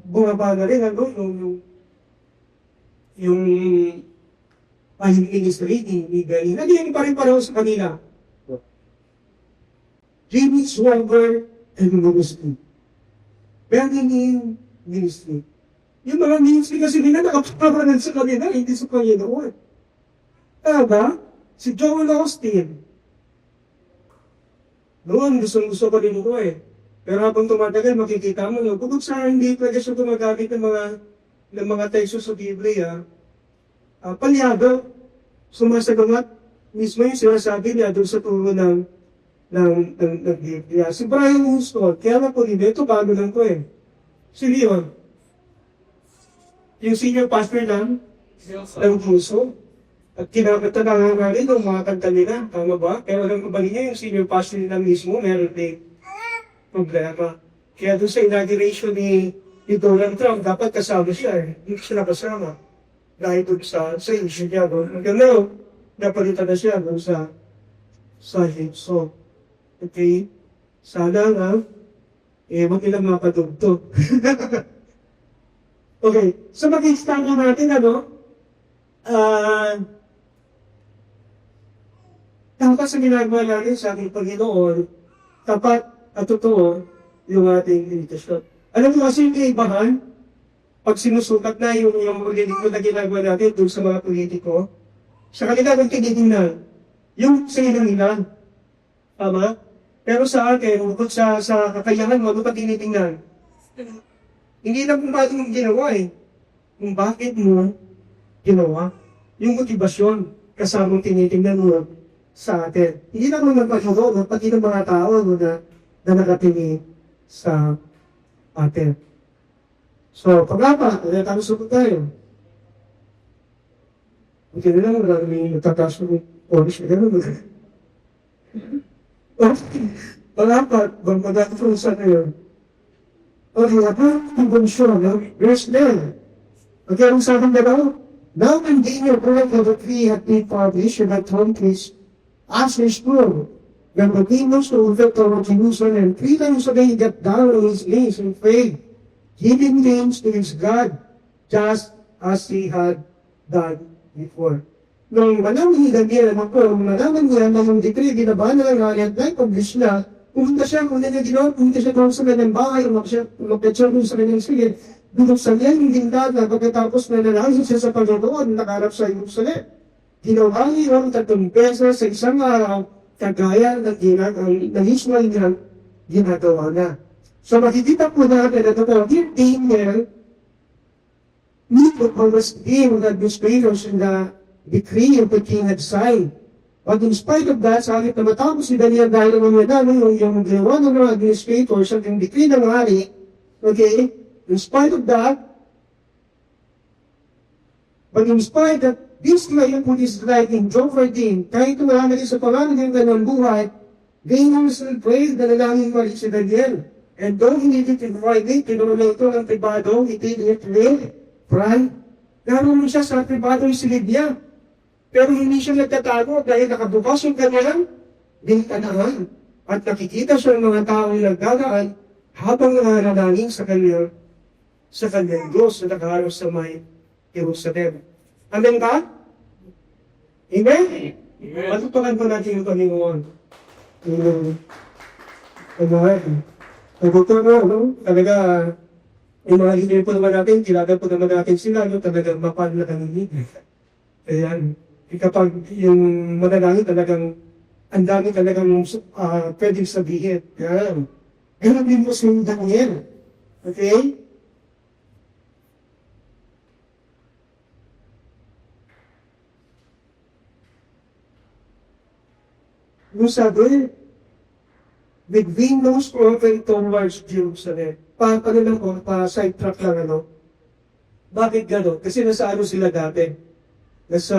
bumaba na rin, ano, yung ministry ni Gani. Naging pa rin pareho sa kanila. Jimmy Swagger and Ministry. Bringing in ministry. Yung mga ministry kasi nila nakaparanan sa kanila, hindi sa Panginoon. Tama? Si Joel Austin. Noon, gusto ko din ito eh. Pero habang tumatagal, makikita mo, no, bukod sa hindi pwede siya gumagamit ng mga teksto sa Biblia, palyado, sumasagamat, mismo yung sinasabi niya doon sa turo ng Biblia. Si Brian Houston, kaya na po rin, ito bago lang ko eh. Si Leon, yung senior pastor ng puso. At kinakata na nga rin ang mga kanta nila, tama ba? Kaya walang kabali niya yung senior pastor nila mismo, meron din problema. Kaya doon sa inauguration ni Donald Trump, dapat kasama siya eh. Hindi siya nakasama. Dahil doon sa issue niya doon. Hanggang now, napalitan na siya doon sa hate song. Okay? Sana nga, wag nilang mapatugtog. Okay, so mag-extend natin, dapat sa ginagawa natin sa ating Panginoon, tapat at totoo yung ating initasyon. Alam mo kasi yung kaibahan, pag sinusukat na yung politiko na ginagawa natin doon sa mga politiko, sa kanila ng tinitingnan, yung sa ilang. Tama? Pero sa akin, bukod sa kakayahan mo, ano pa tinitingnan? Hindi lang kung bakit mo ginawa eh. Kung bakit mo ginawa. Yung motibasyon, kasamang tinitingnan mo sa atin. Hindi lang mo nagpagagawa, pati ng mga tao na nakatingin sa atin. So, pag-apat, talusubot tayo. Hindi na lang, may nagtataso ng polish na gano'n. Pag-apat, magmagagawa sa ngayon. Okay, verse 9. Okay, ang sa akin daw, now when Daniel heard that the decree had been published and had come to his Asher's throne, when the demons were overthrown Jerusalem, 3 times a day he got down on his knees and prayed, giving names to his God, just as he had done before. Nung malaman ni Daniel, malaman niya na yung decree, ginabahan na lang nga, publish na, pumunta siya doon sa kanyang bahay, umakyat siya doon sa kanyang silid, binuksan niya yung dingdada, pagkatapos na nalangin siya sa Panginoon, nakaharap sa Jerusalem. Ginawa niya yung 3 beses sa isang araw, kagaya ng usual niyang ginagawa na. So makikita po natin na ito po, Daniel, neither was being the administrators in the decree of the king had signed. But in spite of that, sa halip na matapos si Daniel dahil naman yung ginawa ng mga administrators at yung decree ng hari, okay, in spite of that, but in spite that this ngayon po is writing, Job 14, kahit marami sa pangalan ng kanyang buhay, they still prayed na nalangin pa rin si Daniel. And though he needed to provide it, tinulong ito ng pribado, he did it with pride. Naroon siya sa pribado yung silid niya. Pero hindi siya nagtatago dahil nakabukas yung kanyang bintanahan. At nakikita siya ng mga tao yung nagdadaan habang nananalangin sa kanyang Diyos na nakaharap sa may Jerusalem. Amen ba? Amen? Matutukan po natin yung Panginoon. Amen. Talaga, yung mga leader po naman natin, kilala po naman natin sila, talagang mapal na kanilid. Ayan. Kapag yung manalangin talagang, ang dami talagang pwedeng sabihin. Yan. Ganun din po si Daniel. Okay? Yung sabi, with windows open towards Jerusalem. Paano lang po, pa-sidetrack lang Bakit gano'n? Kasi nasa sila dati? Nasa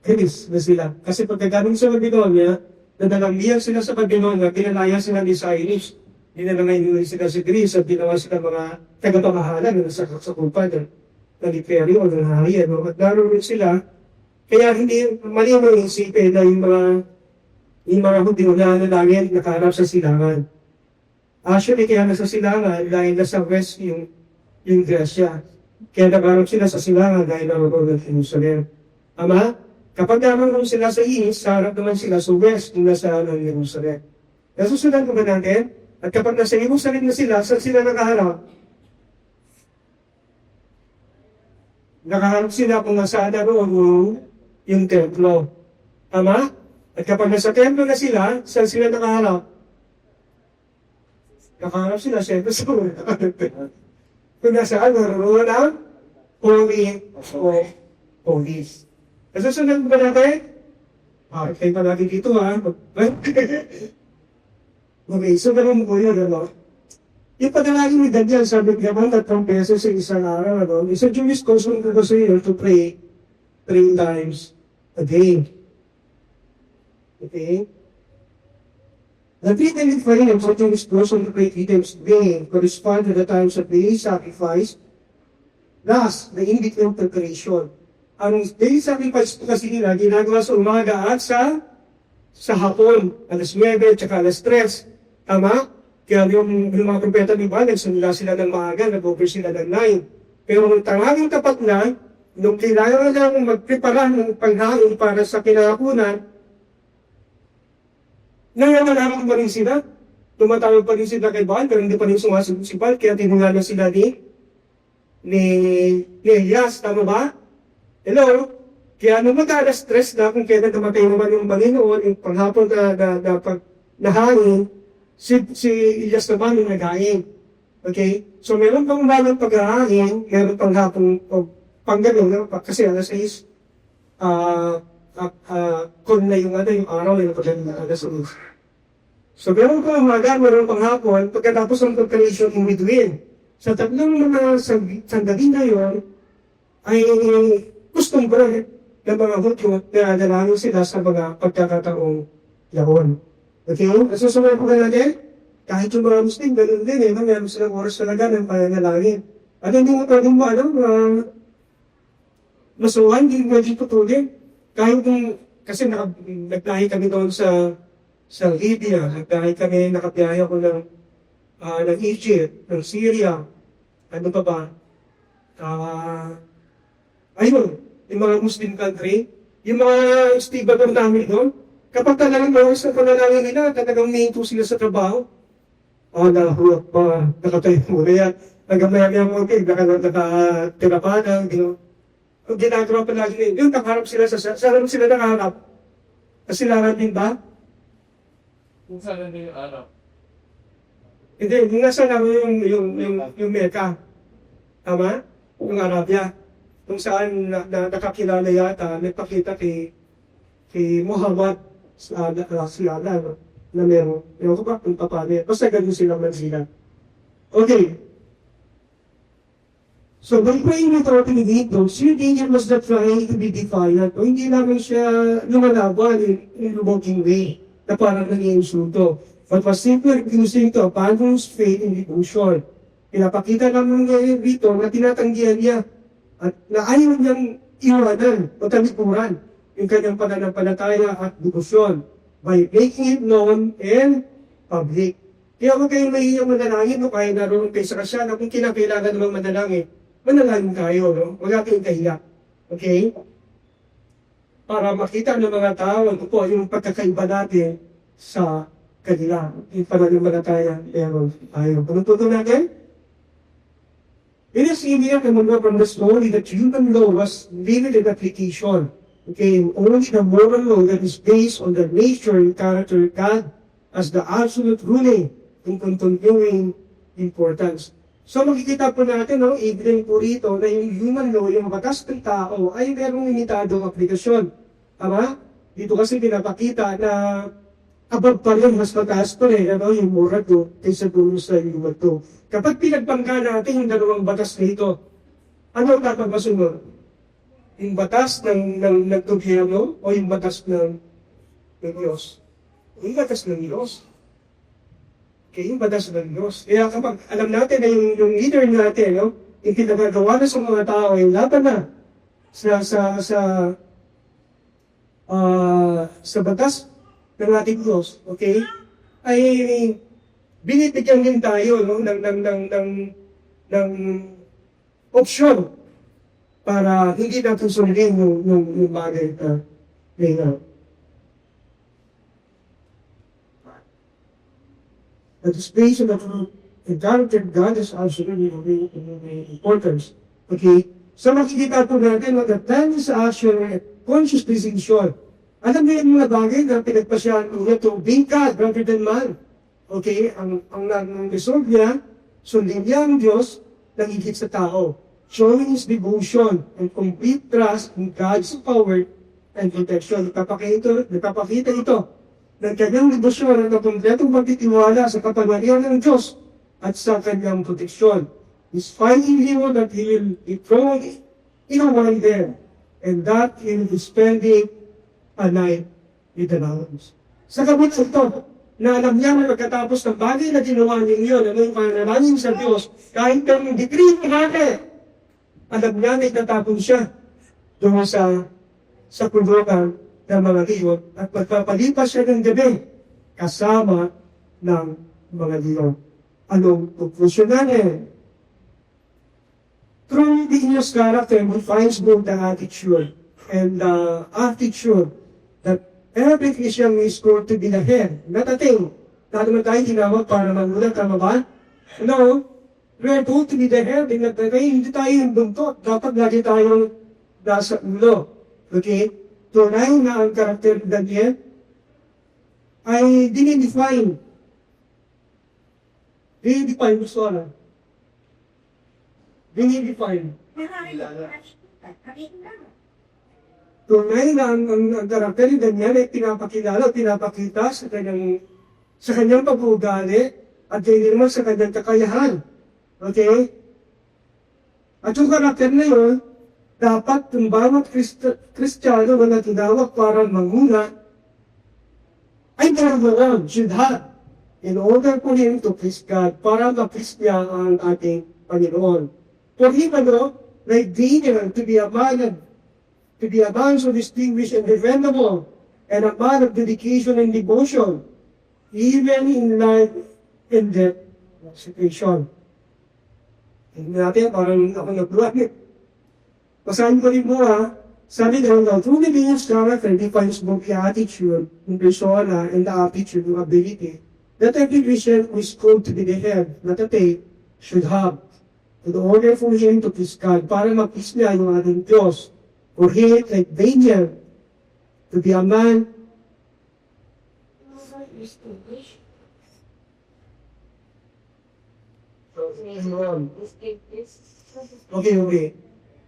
Greece na sila. Kasi pagkagaling sa Babylonia, nananglihan sila sa Babylonia, pinalaya sila ni Cyrus. Dinanangay sila sa Greece at ginawa sila mga tagapamahalan na nasa kasakupan ng imperyo o ng hari. At naroon sila, kaya hindi mali mo isipin na yung mga Hudyo na nanangin nakaharap sa silangan. Actually, kaya nasa silangan dahil nasa west yung Gresya. Kaya nakaharap sila sa silangan dahil naroon ng Jerusalem. Ama, kapag naman sila sa east, harap naman sila sa west kung nasa Jerusalem. Nasusundan ko ba natin? At kapag nasa Jerusalem na sila, saan sila nakaharap? nakaharap sila kung nasaan naroon yung templo. Tama? At kapag nasa templo na sila, saan sila nakaharap? Nakaharap sila, siyempre sa kung nasaan, naroon ang Holy of Holies. Nasusunod ba natin? Okay pa natin dito ha. Okay, so ganun po yun, ano? Yung panalangin ni Daniel, sabi naman 3 beses sa isang araw, ano? It's a Jewish custom ko kasi yun to pray 3 times a day. Okay? The 3 daily prayers sa Jewish custom to pray 3 times a day correspond to the times of daily sacrifice, thus, the in-between preparation. Ang daily sacrifice kasi nila, ginagawa sa umaga at sa hapon, alas 9 at saka alas 3. Tama? Kaya yung mga propeta ni Ba, nagsimula sila ng maaga, nag-over sila ng 9. Pero nung tanghaling tapat na, nung kailangan lang magprepara ng panghain para sa kinahapunan, nangangalamang pa rin sila. Tumatawag pa rin sila kay Baal, pero hindi pa rin sumasagot si Baal, kaya tinungalan sila ni Elias, tama ba? Hello? Kaya nung mag-alas 3 na, kung kailan namatay naman yung Panginoon, yung panghapon na hangin, si Elias naman yung nag-hain. Okay? So meron pang umagang pag-hain, meron pang hapong pang-ganon, kasi alas 6, kung na yung araw, yung pag-ganon na alas 6. So meron pang umaga, meron pang hapon, pagkatapos ng preparation in between. Sa tatlong mga sandali na yun, ay gustong ba ng mga Hudyo na dalangin sila sa mga pagkakataong yaon. Okay? Nasusunod po na natin, kahit yung mga Muslim, ganun din meron silang oras talaga ng pananalangin. At hindi mo pwedeng masuhan, hindi mo pwedeng putulin. Kahit kasi naglahi kami doon sa Libya, naglahi kami, nakabiyahe ako ng Egypt, ng Syria, ano pa ba? Ayun, yung mga Muslim country, yung mga stevedore namin doon, kapag talagang mawas na panalangin nila, talagang minto sila sa trabaho. Nahuwag pa, nakatayo mo na yan. Nagamaya-maya mo, okay, nakatira pa na, ang ginagawa pa lagi nila, yung nakaharap sila saan sila nakaharap? Kasilangan din ba? Kung saan na yung araw? Hindi, yung nasa namin yung Mecca. Tama? Yung Arabia. Kung saan nakakilala yata, nagpakita kay Muhammad sa Allah, no? Na meron. Ewan ko ba kung paano. Basta ganun sila Manila. Okay. So, by praying without dito, Sir Daniel was not trying to be defiant o hindi naman siya lumalaban in revoking way na parang nag-iinsulto. But was simply refusing to abandon his faith in devotion. Pinapakita naman ngayon dito na tinatanggihan niya at na ayaw niyang iwanan o talikuran yung kanyang pananampalataya at debosyon by making it known in public. Kaya huwag kayong mahihiyang manalangin no, kaya naroon kayo sa kasya na kung kinakailangan namang manalangin, manalangin kayo, no? Wala kayong kahiya. Okay? Para makita ng mga tao, ito po yung pagkakaiba natin sa kanila. Yung pananampalataya, meron tayo. Panuntuto natin? It is easier to know from the story that human law was limited application. Okay, only the moral law that is based on the nature and character of God as the absolute ruling and continuing importance. So makikita po natin, evident po rito na yung human law, yung batas ng tao, ay merong limitadong aplikasyon. Tama? Dito kasi pinapakita na above pa rin, mas mataas pa rin, yung moral law kaysa doon sa human law. Kapag pinagbangga natin yung dalawang batas nito, ano ang dapat masunod? Yung batas ng gobyerno o yung batas ng Diyos? Yung batas ng Diyos. Okay, yung batas ng Diyos. Kaya kapag alam natin na yung leader natin, yung pinagagawa na sa mga tao, yung laban na sa batas ng ating Diyos, okay, ay binibigyan din tayo ng opsyon para hindi natin sundin yung bagay na ngayon. The displacement of the character of God is absolutely of importance. Okay? So makikita po natin that time is actually a conscious decision. Alam niyo yung mga bagay na pinagpasyahan niya to be God rather than man. Okay, ang resolve niya, sundin niya ang Diyos ng higit sa tao. Showing his devotion and complete trust in God's power and protection. Nagpapakita ito ng kanyang debosyon at kompletong pagtitiwala sa kapangyarihan ng Diyos at sa kanyang proteksyon. He's finding him that he will be thrown in a one there, and that he will be spending a night with the Lord. Sa kabut ito, na alam niya na pagkatapos ng bagay na ginawa ninyo, na yung panalangin sa Diyos, kahit ng degree ng hati, alam niya na itatapon siya doon sa kulungan ng mga leon at magpapalipas siya ng gabi kasama ng mga leon. Anong conclusion natin? Through the English character, he finds both the attitude and the attitude that every Christian is called to be the head, not a tail. Lalo na tayo tinawag para magulang, tama ba? No, we are told to be the head and not the tail. Hindi tayo yung buntot. Dapat lagi tayong nasa ulo. Okay? Tunay na ang karakter ng Daniel ay dinidefine. Dinidefine mo sola. Dinidefine. Tunay na ang karakter ni Daniel ay pinapakilala, pinapakita sa kanyang pag-uugali at hindi naman sa kanyang kakayahan. Okay? At yung karakter na yun, dapat yung bawat Kristiyano na tinawag para manguna ay meron should have in order for him to please God, para ma-please niya ang ating Panginoon. For him, like Daniel, to be a man so distinguished and defendable, and a man of dedication and devotion, even in life and death situation. Tingnan natin, parang ako nagluwag. Basahin ko rin mo sabi daw na through the Daniel's character defines both the attitude, in persona, and the aptitude, or ability, that every Christian who is called to be the head, not a tail, should have. In order for him to please God, para ma-please niya yung ating Diyos. For him, like Daniel, to be a man Okay.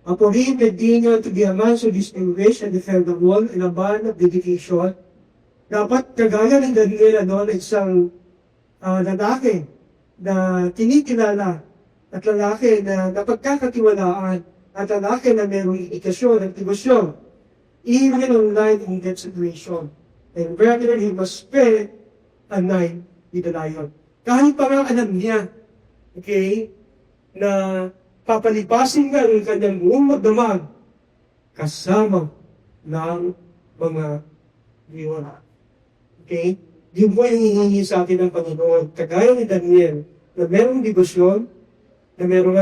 For him, like Daniel, to be a man so distinguished and defendable in a man of dedication, dapat kagaya ng Daniel, na isang lalaki na kinikilala at lalaki na napagkakatiwalaan at lalaki na mayroong edukasyon at devotion, even online in that situation. And rather, he must spend a night with the lion. Kahit parang alam niya, okay, na papalipasin nga ng kanyang buong magdamag kasama ng mga liwan. Okay? Yun po yung hihingi sa atin ng Panginoon. Kagaya ni Daniel, na merong devotion, na merong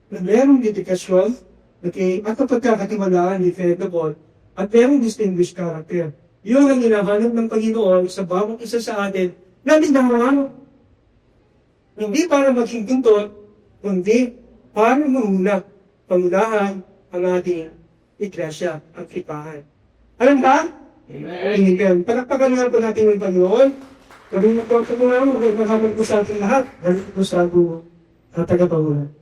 na merong dedikasyon, okay, at pagkakatiwalaan, defendable, at merong distinguished character. Yun ang hinahanap ng Panginoon sa bawat isa sa atin na minahal. Hindi para maging tuntun, kundi para pangunahan ang ating iglesia, ang kipahan. Alam ba? Amen. Palakpakan nga po natin ng Panginoon. Gawin mo po ito mga magkakaroon po sa ating lahat. Galit po sa ating tagapagulan.